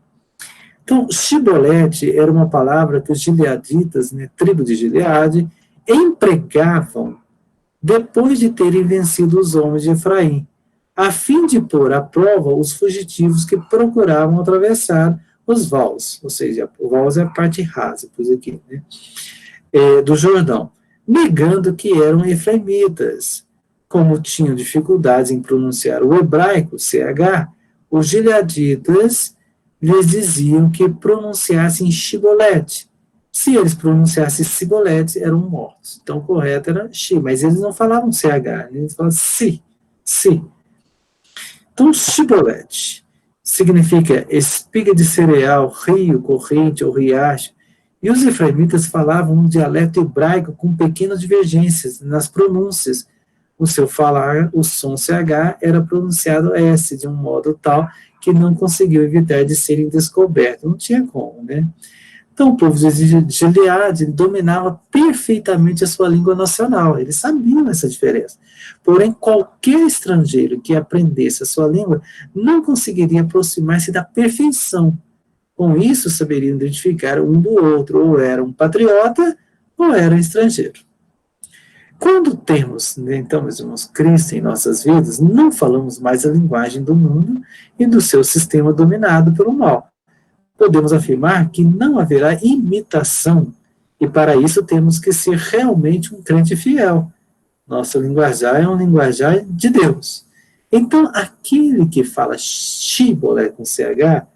Então, Shibolete era uma palavra que os gileaditas, né, tribo de Gileade, empregavam depois de terem vencido os homens de Efraim, a fim de pôr à prova os fugitivos que procuravam atravessar os vales, ou seja, o vales é a parte rasa, pus aqui, né, do Jordão, negando que eram efraimitas. Como tinham dificuldades em pronunciar o hebraico, CH, os gileaditas lhes diziam que pronunciassem Shibolete. Se eles pronunciassem Sibolete, eram mortos. Então, o correto era Shi, mas eles não falavam CH, eles falavam Si. Então, Shibolete significa espiga de cereal, rio, corrente ou riacho. E os efraimitas falavam um dialeto hebraico com pequenas divergências nas pronúncias. O seu falar, o som CH era pronunciado S de um modo tal que não conseguiu evitar de serem descobertos. Não tinha como, né? Então, o povo de Gileade dominava perfeitamente a sua língua nacional, eles sabiam essa diferença. Porém, qualquer estrangeiro que aprendesse a sua língua não conseguiria aproximar-se da perfeição. Com isso, saberiam identificar um do outro, ou era um patriota, ou era um estrangeiro. Quando temos, então, meus irmãos, Cristo em nossas vidas, não falamos mais a linguagem do mundo e do seu sistema dominado pelo mal. Podemos afirmar que não haverá imitação, e para isso temos que ser realmente um crente fiel. Nosso linguajar é um linguajar de Deus. Então, aquele que fala Shibolé com CH,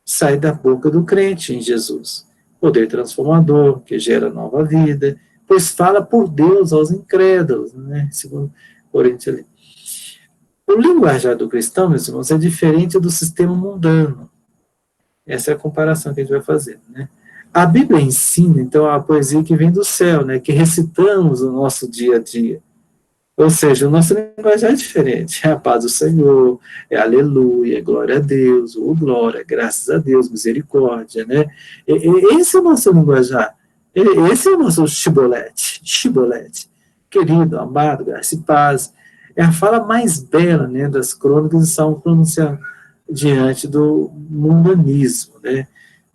sai da boca do crente em Jesus. Poder transformador, que gera nova vida, pois fala por Deus aos incrédulos, né? Segundo Coríntios ali. O linguajar do cristão, meus irmãos, é diferente do sistema mundano. Essa é a comparação que a gente vai fazer, né? A Bíblia ensina, então, a poesia que vem do céu, né? Que recitamos no nosso dia a dia. Ou seja, o nosso linguajar é diferente. É a paz do Senhor, é aleluia, é glória a Deus, ou glória, graças a Deus, misericórdia, né? Esse é o nosso linguajar. Esse é o nosso Shibolete. Querido, amado, graça e paz. É a fala mais bela, né, das crônicas de Salmo pronunciado diante do mundanismo, né?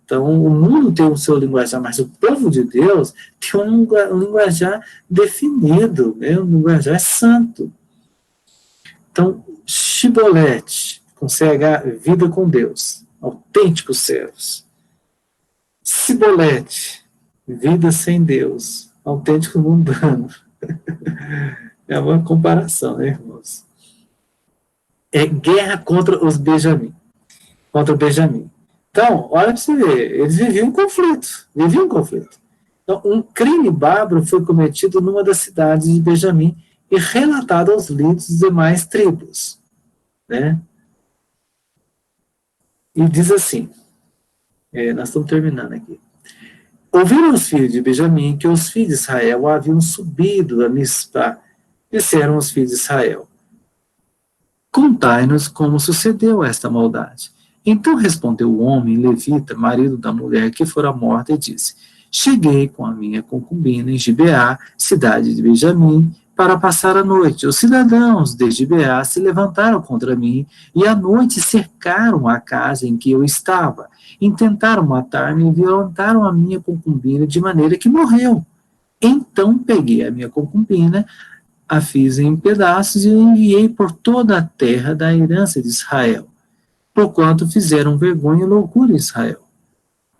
Então, o mundo tem o seu linguajar, mas o povo de Deus tem um linguajar definido, né? Um linguajar santo. Então, Shibolete, com CH, vida com Deus, autênticos servos. Sibolete, vida sem Deus, autêntico mundano. É uma comparação, né, irmãos? É guerra contra os Benjamim. Contra o Benjamim. Então, olha para você ver, eles viviam um conflito. Então, um crime bárbaro foi cometido numa das cidades de Benjamim e relatado aos líderes dos demais tribos, né? E diz assim, nós estamos terminando aqui. Ouviram os filhos de Benjamim que os filhos de Israel haviam subido a Mispá. Disseram os filhos de Israel: contai-nos como sucedeu esta maldade. Então respondeu o homem levita, marido da mulher que fora morta, e disse: cheguei com a minha concubina em Gibeá, cidade de Benjamim, para passar a noite. Os cidadãos de Gibeá se levantaram contra mim e à noite cercaram a casa em que eu estava. Intentaram matar-me e violentaram a minha concubina de maneira que morreu. Então peguei a minha concubina, a fiz em pedaços e enviei por toda a terra da herança de Israel, porquanto fizeram vergonha e loucura em Israel,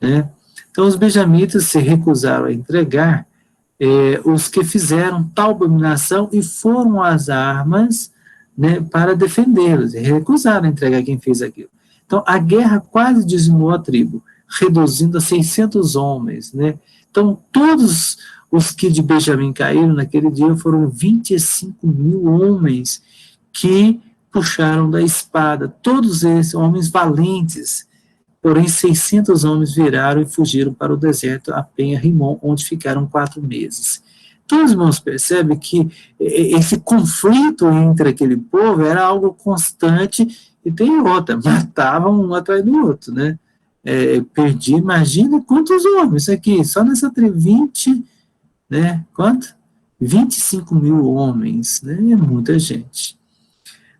né? Então os benjamitas se recusaram a entregar os que fizeram tal abominação e foram às armas, né, para defendê-los, e recusaram a entregar quem fez aquilo. Então a guerra quase dizimou a tribo, reduzindo a 600 homens, né? Então todos os que de Benjamim caíram naquele dia foram 25 mil homens que puxaram da espada, todos esses homens valentes. Porém 600 homens viraram e fugiram para o deserto, a Penha Rimon, onde ficaram 4 meses. Então os irmãos percebem que esse conflito entre aquele povo era algo constante, e tem outra, matavam um atrás do outro, né? Imagina quantos homens aqui, só nessa tribo, 20, né? Quanto? 25 mil homens, né? É muita gente.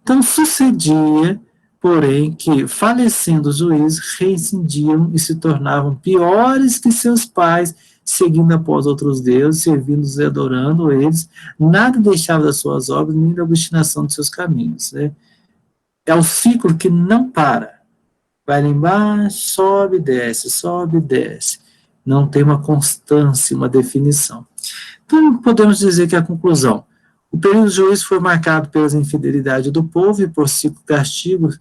Então sucedia, porém, que falecendo os juízes, reincidiam e se tornavam piores que seus pais, seguindo após outros deuses, servindo-os e adorando eles, nada deixava das suas obras, nem da obstinação de seus caminhos, né? É o ciclo que não para. Vai lá embaixo, sobe, desce. Não tem uma constância, uma definição. Então, podemos dizer que a conclusão: o período de juízo foi marcado pelas infidelidades do povo e por 5 castigos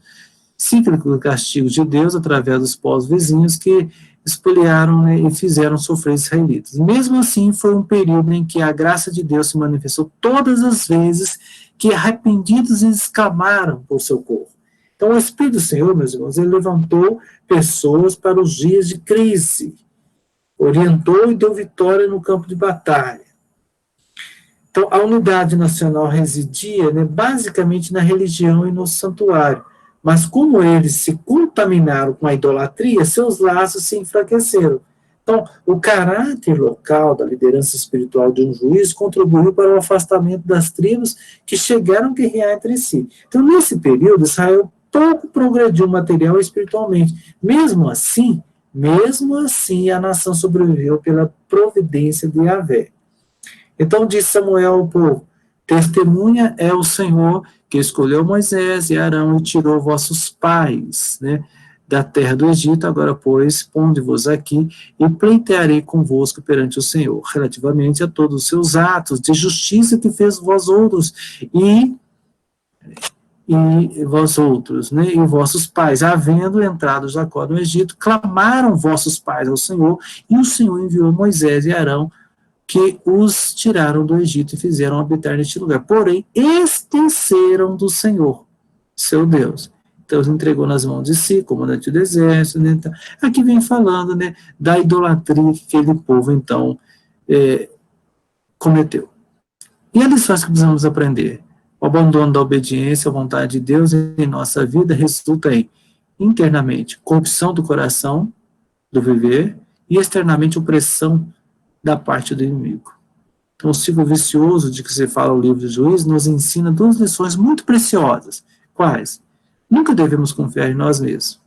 cíclico castigo de Deus através dos povos vizinhos que espoliaram, né, e fizeram sofrer os israelitas. Mesmo assim, foi um período em que a graça de Deus se manifestou todas as vezes que arrependidos eles clamaram por socorro. Então, o Espírito do Senhor, meus irmãos, ele levantou pessoas para os dias de crise, orientou e deu vitória no campo de batalha. Então, a unidade nacional residia, né, basicamente na religião e no santuário. Mas como eles se contaminaram com a idolatria, seus laços se enfraqueceram. Então, o caráter local da liderança espiritual de um juiz contribuiu para o afastamento das tribos que chegaram a guerrear entre si. Então, nesse período, Israel pouco progrediu material e espiritualmente. Mesmo assim, a nação sobreviveu pela providência de Yahvé. Então disse Samuel ao povo: testemunha é o Senhor que escolheu Moisés e Arão e tirou vossos pais, né, da terra do Egito. Agora, pois, ponde-vos aqui e pleitearei convosco perante o Senhor, relativamente a todos os seus atos de justiça que fez vós outros e vós outros, né, e vossos pais, havendo entrado Jacó no Egito, clamaram vossos pais ao Senhor, e o Senhor enviou Moisés e Arão, que os tiraram do Egito e fizeram habitar neste lugar. Porém, esqueceram do Senhor, seu Deus. Então, os entregou nas mãos de si, comandante do exército. Né? Então, aqui vem falando, né, da idolatria que aquele povo, então, cometeu. E as lições que precisamos aprender? O abandono da obediência à vontade de Deus em nossa vida resulta em, internamente, corrupção do coração, do viver, e externamente, opressão da parte do inimigo. Então, o ciclo vicioso de que se fala o livro de Juízes nos ensina duas lições muito preciosas. Quais? Nunca devemos confiar em nós mesmos.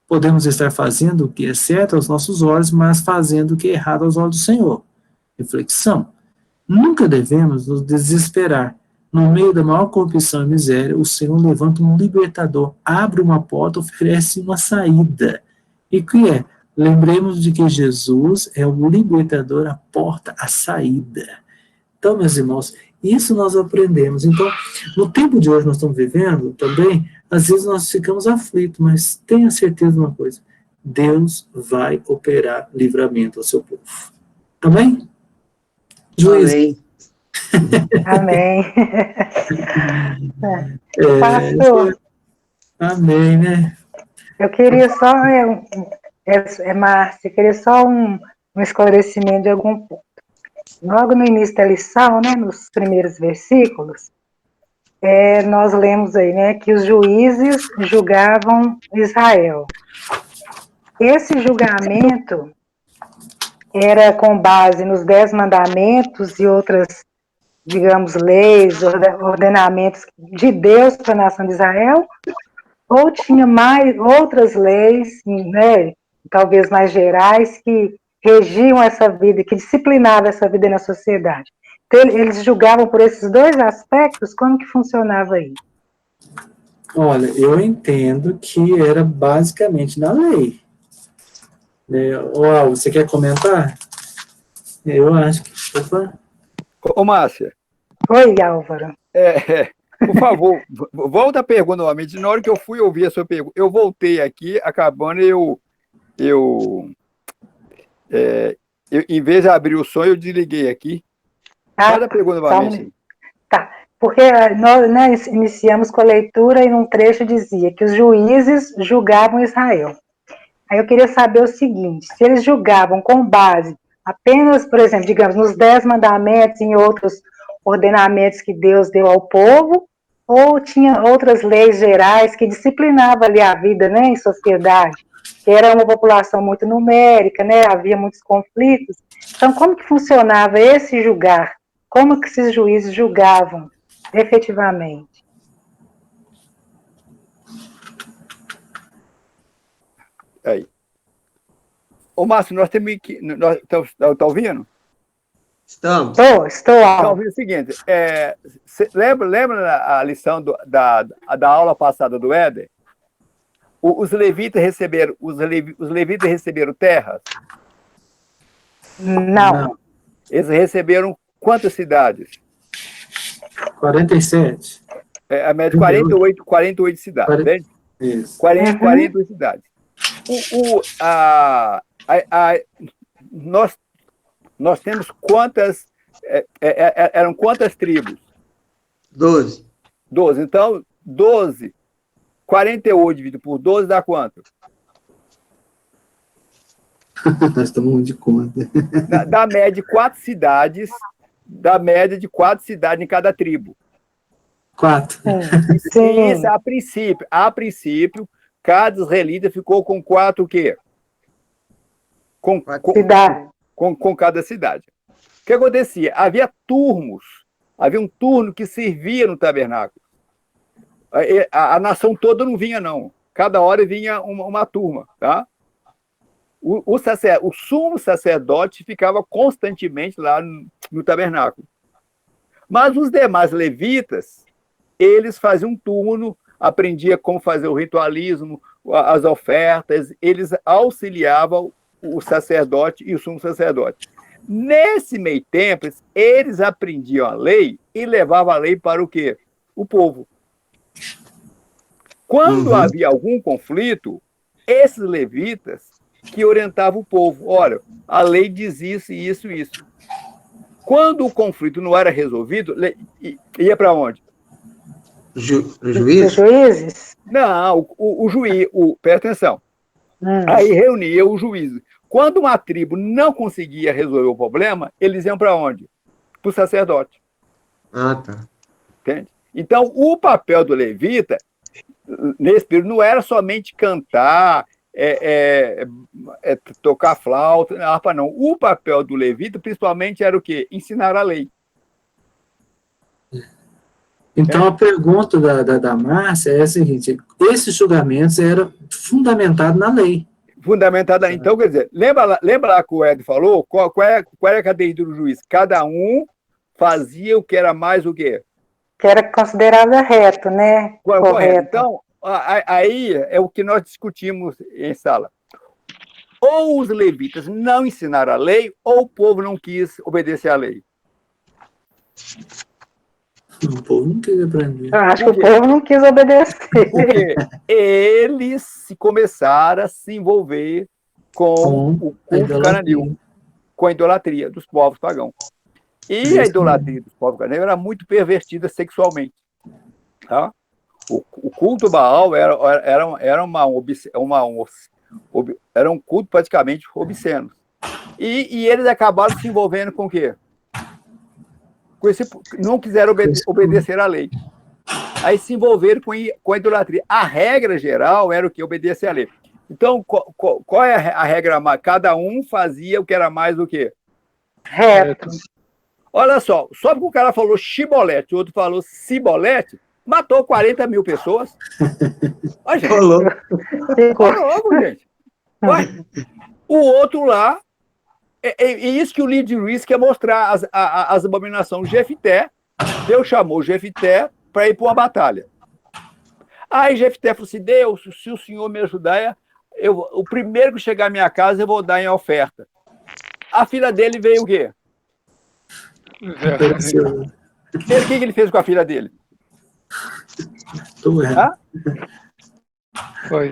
Podemos estar fazendo o que é certo aos nossos olhos, mas fazendo o que é errado aos olhos do Senhor. Reflexão. Nunca devemos nos desesperar. No meio da maior corrupção e miséria, o Senhor levanta um libertador, abre uma porta, oferece uma saída. E que é? Lembremos de que Jesus é o libertador, a porta, a saída. Então, meus irmãos, isso nós aprendemos. Então, no tempo de hoje nós estamos vivendo também, às vezes nós ficamos aflitos, mas tenha certeza de uma coisa: Deus vai operar livramento ao seu povo. Amém? Juiz. Amém. Pastor. Amém, né? Eu queria só, Márcia, queria só um esclarecimento de algum ponto. Logo no início da lição, né, nos primeiros versículos, nós lemos aí, né, que os juízes julgavam Israel. Esse julgamento era com base nos 10 mandamentos e outras, digamos, leis, ordenamentos de Deus para a nação de Israel, ou tinha mais outras leis, né, talvez mais gerais, que regiam essa vida, que disciplinavam essa vida na sociedade. Então, eles julgavam por esses dois aspectos. Como que funcionava aí? Olha, eu entendo que era basicamente na lei. Você quer comentar? Eu acho que... Opa. Ô, Márcia. Oi, Álvaro. Por favor, volta a pergunta novamente. Na hora que eu fui ouvir a sua pergunta, eu voltei aqui, acabando, em vez de abrir o som, eu desliguei aqui. Faz a pergunta novamente. Tá, porque nós, né, iniciamos com a leitura e num trecho dizia que os juízes julgavam Israel. Aí eu queria saber o seguinte: se eles julgavam com base apenas, por exemplo, digamos, nos 10 mandamentos e em outros ordenamentos que Deus deu ao povo, ou tinha outras leis gerais que disciplinavam ali a vida, né, em sociedade, que era uma população muito numérica, né, havia muitos conflitos. Então, como que funcionava esse julgar? Como que esses juízes julgavam efetivamente? Aí. Ô, Márcio, nós temos que... Tá ouvindo? Estamos. Estou. Então, é o seguinte, lembra a lição da aula passada do Éder? Os levitas receberam terras? Não. Eles receberam quantas cidades? 47. A média de 48 cidades. Isso. 42 cidades. Nós temos quantas... eram quantas tribos? 12. 12. Então, 12, 48 dividido por 12 dá quanto? Nós estamos de conta. Da média de 4 cidades, em cada tribo. 4. Isso, a princípio, cada israelita ficou com 4 o quê? Com cada cidade. O que acontecia? Havia turnos. Havia um turno que servia no tabernáculo. A nação toda não vinha, não. Cada hora vinha uma turma, tá? O sumo sacerdote ficava constantemente lá no tabernáculo. Mas os demais levitas, eles faziam um turno, aprendiam como fazer o ritualismo, as ofertas, eles auxiliavam o sacerdote e o sumo sacerdote. Nesse meio tempo, eles aprendiam a lei e levavam a lei para o quê? O povo. Quando havia algum conflito, esses levitas que orientavam o povo, olha, a lei diz isso, isso e isso. Quando o conflito não era resolvido, ia para onde? Juízes? Não, o juiz, presta atenção. Aí reunia o juiz. Quando uma tribo não conseguia resolver o problema, eles iam para onde? Para o sacerdote. Ah, tá. Entende? Então, o papel do levita, nesse período, não era somente cantar, tocar flauta, harpa, não. O papel do levita, principalmente, era o quê? Ensinar a lei. Então, a pergunta da Márcia é a seguinte: esses julgamentos eram fundamentados na lei. Fundamentada. Então, quer dizer, lembra lá que o Ed falou? Qual era a cadeia do juiz? Cada um fazia o que era mais o quê? Que era considerado reto, né? Correto. Então, aí é o que nós discutimos em sala. Ou os levitas não ensinaram a lei, ou o povo não quis obedecer à lei. O povo não quis aprender. Eu acho que o povo não quis obedecer. Porque eles começaram a se envolver com o culto cananeu, com a idolatria dos povos pagãos. E a idolatria dos povos cananeus era muito pervertida sexualmente. Tá? O culto Baal era um culto praticamente obsceno. E eles acabaram se envolvendo com o quê? Não quiseram obedecer à lei. Aí se envolveram com a idolatria. A regra geral era o que? Obedecer à lei. Então, qual é a regra? Cada um fazia o que era mais o quê? Reto. Olha só porque o cara falou chibolete, o outro falou cibolete, matou 40 mil pessoas. Olha, gente. Falou. Gente. Ué, o outro lá, isso que o líder Ruiz quer mostrar, as abominações. Jefté, Deus chamou Jefté para ir para uma batalha. Aí Jefté falou assim: Deus, se o senhor me ajudar, o primeiro que chegar à minha casa eu vou dar em oferta. A filha dele veio o quê? O que ele fez com a filha dele? Foi.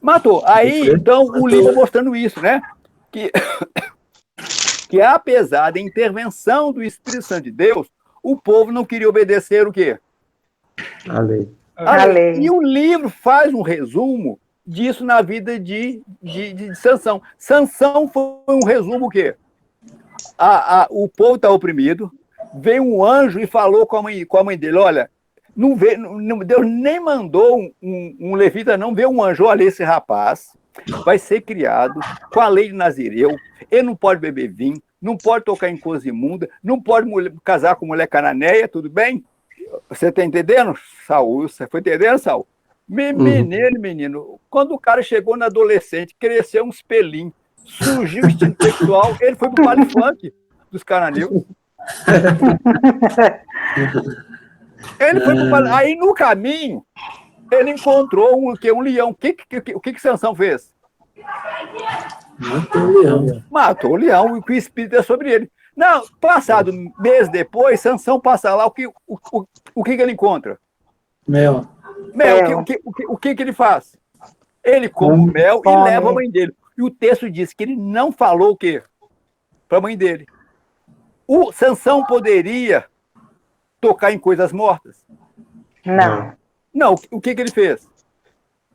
Matou. Aí, então, o livro mostrando isso, né? Que apesar da intervenção do Espírito Santo de Deus, o povo não queria obedecer o quê? A lei. A lei. E o livro faz um resumo disso na vida de Sansão. Sansão foi um resumo o quê? O povo está oprimido, veio um anjo e falou com a mãe dele: olha, Deus nem mandou um levita, não veio um anjo, olha, esse rapaz vai ser criado com a lei de Nazireu, ele não pode beber vinho, não pode tocar em coisa imunda, não pode casar com mulher cananeia, tudo bem? Você está entendendo, Saul? Você foi entendendo, Saul? Menino, quando o cara chegou na adolescente, cresceu uns pelinhos, surgiu o instinto sexual, ele foi pro baile funk dos cananeus. Ele foi pro baile. Aí no caminho, ele encontrou um leão. O que Sansão fez? Matou o leão. Matou o leão, e o espírito é sobre ele. Não, passado mês depois, Sansão passa lá, o que ele encontra? Mel. Mel, o que ele faz? Ele come o mel e leva a mãe dele. E o texto diz que ele não falou o quê? Para a mãe dele. O Sansão poderia tocar em coisas mortas? Não. Não, o que ele fez?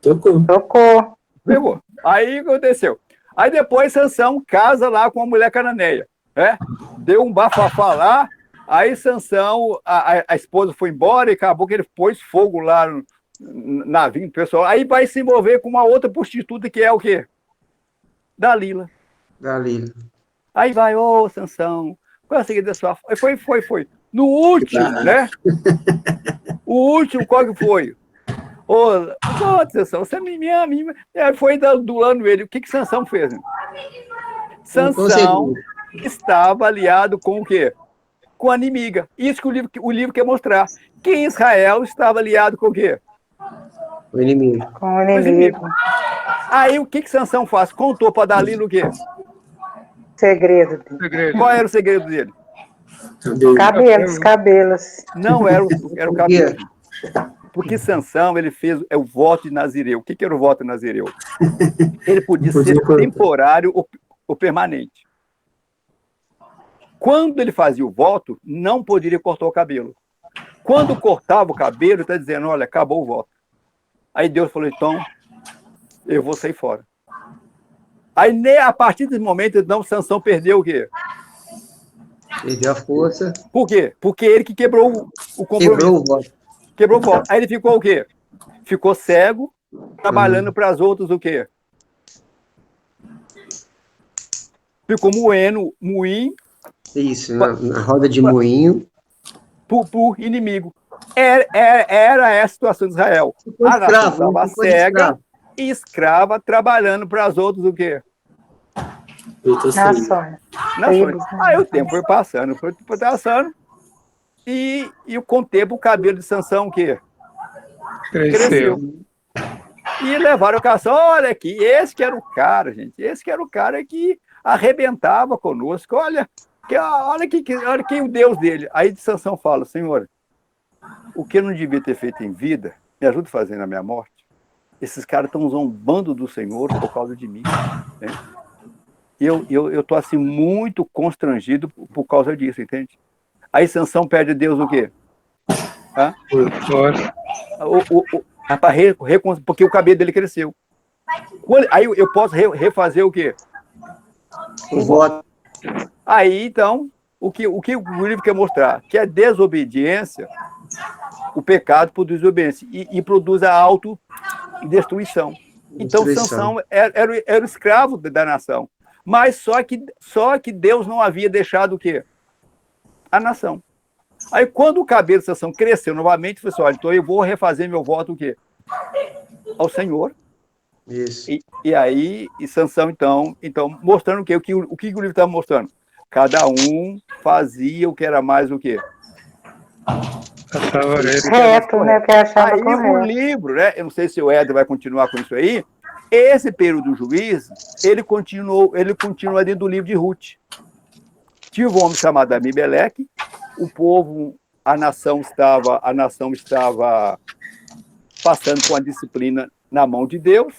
Tocou. Pegou. Aí aconteceu. Aí depois Sansão casa lá com uma mulher cananeia. Deu um bafafá lá, aí Sansão, a esposa foi embora e acabou que ele pôs fogo lá no navio do pessoal. Aí vai se envolver com uma outra prostituta que é o quê? Dalila. Aí vai, Sansão, qual é a seguida da sua... Foi. No último, né? O último, qual que foi? Sansão, você me ama. Aí foi adulando ele. O que Sansão fez? Sansão estava aliado com o quê? Com a inimiga. Isso que o livro quer mostrar. Que Israel estava aliado com o quê? O inimigo. Com o inimigo. Aí o que Sansão faz? Contou para Dalila o quê? Segredo. Qual era o segredo dele? Cabelos. Não era o cabelo. Porque Sansão, ele fez o voto de Nazireu. O que era o voto de Nazireu? Ele podia ser temporário ou permanente. Quando ele fazia o voto, não poderia cortar o cabelo. Quando cortava o cabelo, está dizendo, olha, acabou o voto. Aí Deus falou, então, eu vou sair fora. Aí, a partir desse momento, então, Sansão perdeu o quê? Perdeu a força. Por quê? Porque ele que quebrou o compromisso. Quebrou o voto. Aí ele ficou o quê? Ficou cego, trabalhando para as outras o quê? Ficou moinho. Isso, na roda de moinho. Por inimigo. Era essa a situação de Israel. A nação estava cega e escrava, trabalhando para as outras o quê? Nações. Aí o tempo foi passando, e com o tempo o cabelo de Sansão o quê? Cresceu. E levaram o cação, olha aqui, esse que era o cara, gente, esse que era o cara que arrebentava conosco, olha que o Deus dele. Aí Sansão fala, Senhor, o que eu não devia ter feito em vida, me ajuda a fazer na minha morte. Esses caras estão zombando do Senhor por causa de mim. Né? Eu estou assim, muito constrangido por causa disso, entende? Aí Sansão pede a Deus o quê? Porque o cabelo dele cresceu. Aí eu posso refazer o quê? O voto. Aí, então, o que o livro quer mostrar? Que a desobediência, o pecado produz desobediência e produz a autodestruição. Então, Sansão era o escravo da nação. Mas só que Deus não havia deixado o quê? A nação. Aí, quando o cabelo de Sansão cresceu novamente, foi assim, olha, então eu vou refazer meu voto o quê? Ao Senhor. Isso. E aí, Sansão, então mostrando o quê? O que o livro está mostrando? Cada um fazia o que era mais o quê? Correto, né? Que achava aí correto. O livro, né? Eu não sei se o Éder vai continuar com isso aí. Esse período do juiz, ele continua dentro do livro de Ruth. Tinha um homem chamado Amibeleque, o povo, a nação estava passando com a disciplina na mão de Deus,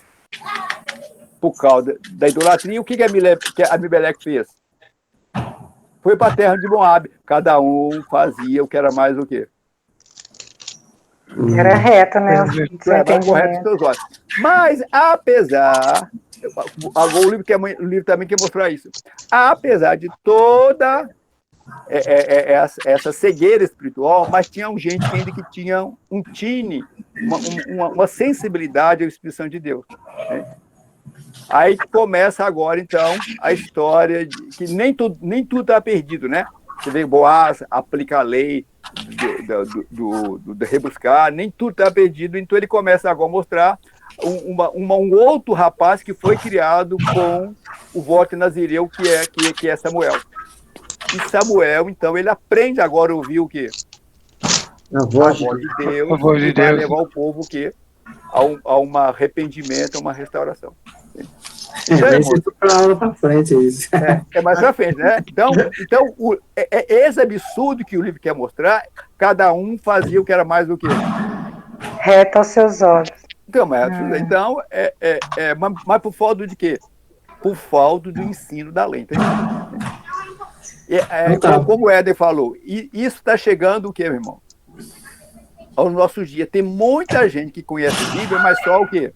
por causa da idolatria. O que Amibeleque fez? Foi para a terra de Moabe. Cada um fazia o que era mais o quê? Era reto, né? Era correto dos seus olhos. Mas, apesar... O livro também quer mostrar isso. Apesar de toda essa cegueira espiritual, mas tinha gente ainda que tinha um tine, uma sensibilidade à Espírito Santo de Deus. Né? Aí começa agora, então, a história de que nem tudo está perdido, né? Você vê Boaz aplica a lei do rebuscar, nem tudo está perdido, então ele começa agora a mostrar um outro rapaz que foi criado com o voto de Nazireu, que é Samuel. E Samuel, então, ele aprende agora a ouvir o quê? A voz de Deus, a voz de para Deus. levar o povo o quê? A um arrependimento, a uma restauração. Para frente isso. É mais para frente, né? Então esse absurdo que o livro quer mostrar, cada um fazia o que era mais o quê? Reto aos seus olhos. Então, mas por falta de quê? Por falta do ensino da lei, entendeu? Como o Éder falou, isso está chegando o quê, meu irmão? Aos nossos dias. Tem muita gente que conhece a Bíblia, mas só o quê?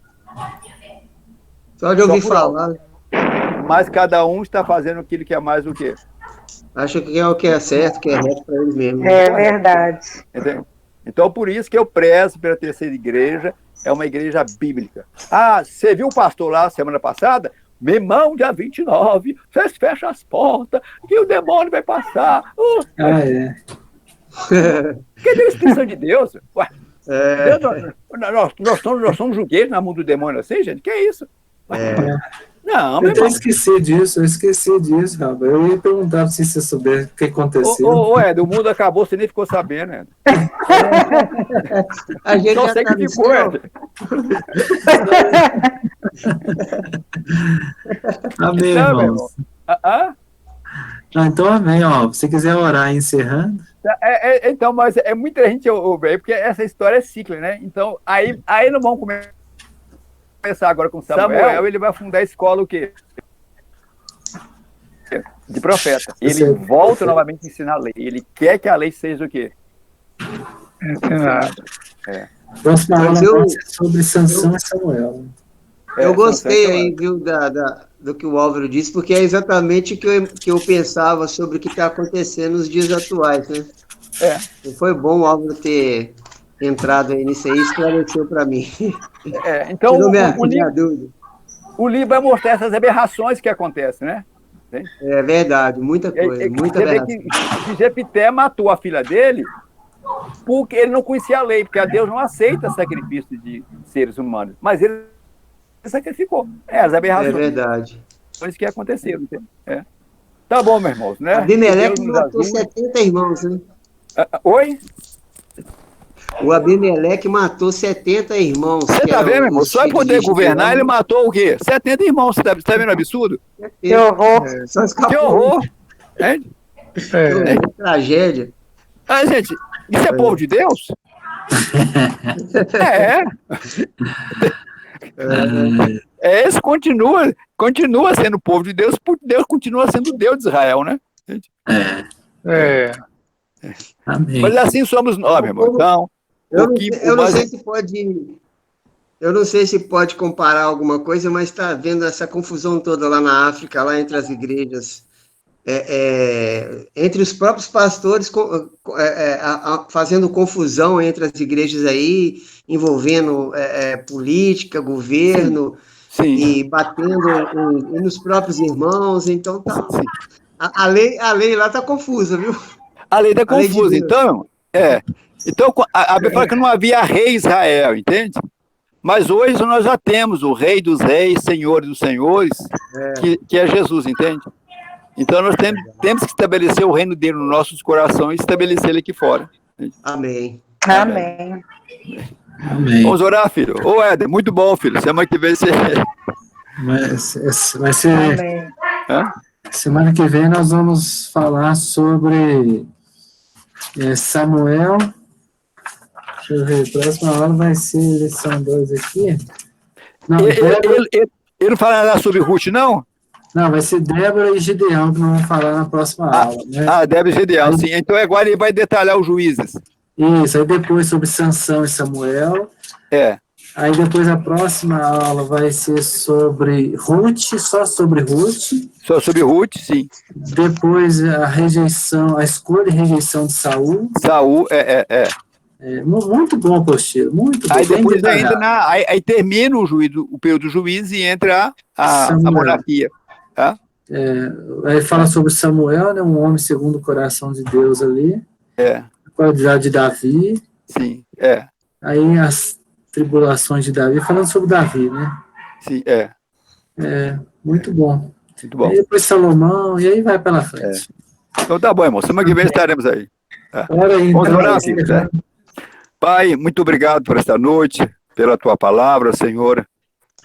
Só de ouvir falar. Mas cada um está fazendo aquilo que é mais o quê? Acho que é o que é certo, que é reto para eles mesmo. É verdade. Entendeu? Então, por isso que eu prezo pela terceira igreja, é uma igreja bíblica. Ah, você viu o pastor lá semana passada? Meu irmão, dia 29, vocês fecham as portas, que o demônio vai passar. É. Que descrição de Deus? Ué, nós somos julgueiros na mão do demônio assim, gente? Que é isso? Não, meu irmão. Eu esqueci disso, rapaz. Eu ia perguntar se você souber o que aconteceu. Éder, o mundo acabou, você nem ficou sabendo, Éder. A gente só já sei tá que ficou, Éder. Amém, irmãos. Então, amém. Se quiser orar encerrando. Então, mas muita gente ouve, porque essa história é cíclica, né? Então, aí não vamos começar agora com Samuel, ele vai fundar a escola o quê? De profeta. Ele volta novamente a ensinar a lei. Ele quer que a lei seja o quê? Próxima aula vai ser sobre Sansão e Samuel. Eu gostei aí, viu, do que o Álvaro disse, porque é exatamente o que eu pensava sobre o que está acontecendo nos dias atuais, né? Foi bom o Álvaro ter entrado aí nisso aí e esclareceu para mim. Então, o livro vai mostrar essas aberrações que acontecem, né? É verdade, muita coisa, muita aberração. Que Jefté matou a filha dele porque ele não conhecia a lei, porque a Deus não aceita sacrifício de seres humanos, mas ele sacrificou. As aberrações. É verdade. Coisas que aconteceram. Tá bom, meus irmãos, né? Abimeleque matou 70 irmãos, né? Oi? O Abimeleque matou 70 irmãos. Você tá vendo, meu irmão? Só para poder governar, ele matou o quê? 70 irmãos. Você tá vendo o absurdo? Que horror. Que horror. Que tragédia. Gente, isso é povo de Deus? Esse continua sendo povo de Deus, porque Deus continua sendo Deus de Israel, né? Amém. Mas assim somos nós, meu irmão. Então, eu não sei se pode comparar alguma coisa, mas está vendo essa confusão toda lá na África, lá entre as igrejas, entre os próprios pastores, fazendo confusão entre as igrejas aí, envolvendo política, governo, sim. E batendo nos próprios irmãos. Então, a lei lá está confusa, viu? A lei está confusa. Então, a Bíblia fala que não havia rei Israel, entende? Mas hoje nós já temos o rei dos reis, senhor dos senhores, que é Jesus, entende? Então nós temos que estabelecer o reino dele nos nossos corações e estabelecer ele aqui fora. Amém. Amém. Amém. Vamos orar, filho. Ô, Éder, muito bom, filho. Semana que vem você... Vai ser... Amém. Semana que vem nós vamos falar sobre Samuel. Deixa eu ver, a próxima aula vai ser lição 2 aqui. Não, ele não fala nada sobre Ruth, não? Não, vai ser Débora e Gideão que nós vamos falar na próxima aula. Né? Débora e Gideão, sim. Então agora ele vai detalhar os juízes. Isso, aí depois sobre Sansão e Samuel. Aí depois a próxima aula vai ser sobre Ruth, só sobre Ruth. Só sobre Ruth, sim. Depois a escolha e rejeição de Saul. Muito bom a apostila, muito bom. Aí depois aí termina o período do juiz e entra a monarquia. Aí fala sobre Samuel, né, um homem segundo o coração de Deus ali. A qualidade de Davi. Sim, Aí as tribulações de Davi, falando sobre Davi, né? Sim, muito bom. Muito bom. E depois Salomão, e aí vai pela frente. Então tá bom, irmão. Semana que vem estaremos aí. Vamos orar, filho, Pai, muito obrigado por esta noite, pela tua palavra, Senhor.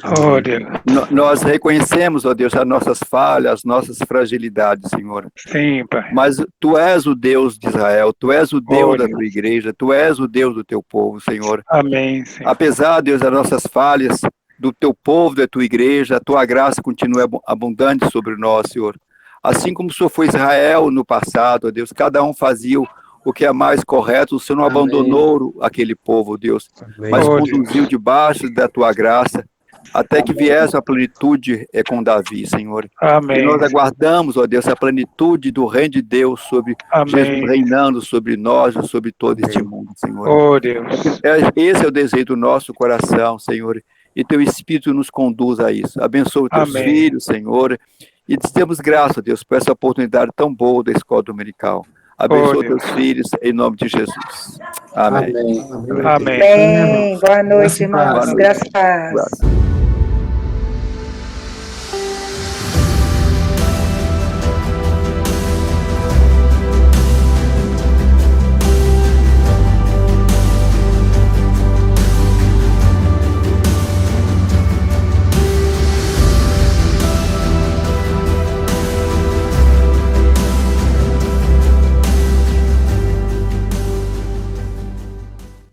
Oh, Deus. Nós reconhecemos, ó Deus, as nossas falhas, as nossas fragilidades, Senhor. Sim, Pai. Mas Tu és o Deus de Israel, Tu és o Deus da Tua igreja, Tu és o Deus do Teu povo, Senhor. Amém, Senhor. Apesar, Deus, das nossas falhas, do Teu povo, da Tua igreja, a Tua graça continua abundante sobre nós, Senhor. Assim como o Senhor foi Israel no passado, ó Deus, cada um fazia o que é mais correto, o Senhor não abandonou aquele povo, Deus, mas conduziu debaixo da Tua graça, até que viesse a plenitude com Davi, Senhor. Amém. E nós aguardamos, ó Deus, a plenitude do reino de Deus sobre Jesus reinando sobre nós e sobre todo este mundo, Senhor. Oh, Deus. Esse é o desejo do nosso coração, Senhor, e Teu Espírito nos conduz a isso. Abençoa os Teus filhos, Senhor, e te damos graça, Deus, por essa oportunidade tão boa da escola dominical. Abençoa Teus filhos, em nome de Jesus. Amém. Amém. Boa noite, irmãos. Graças a Deus.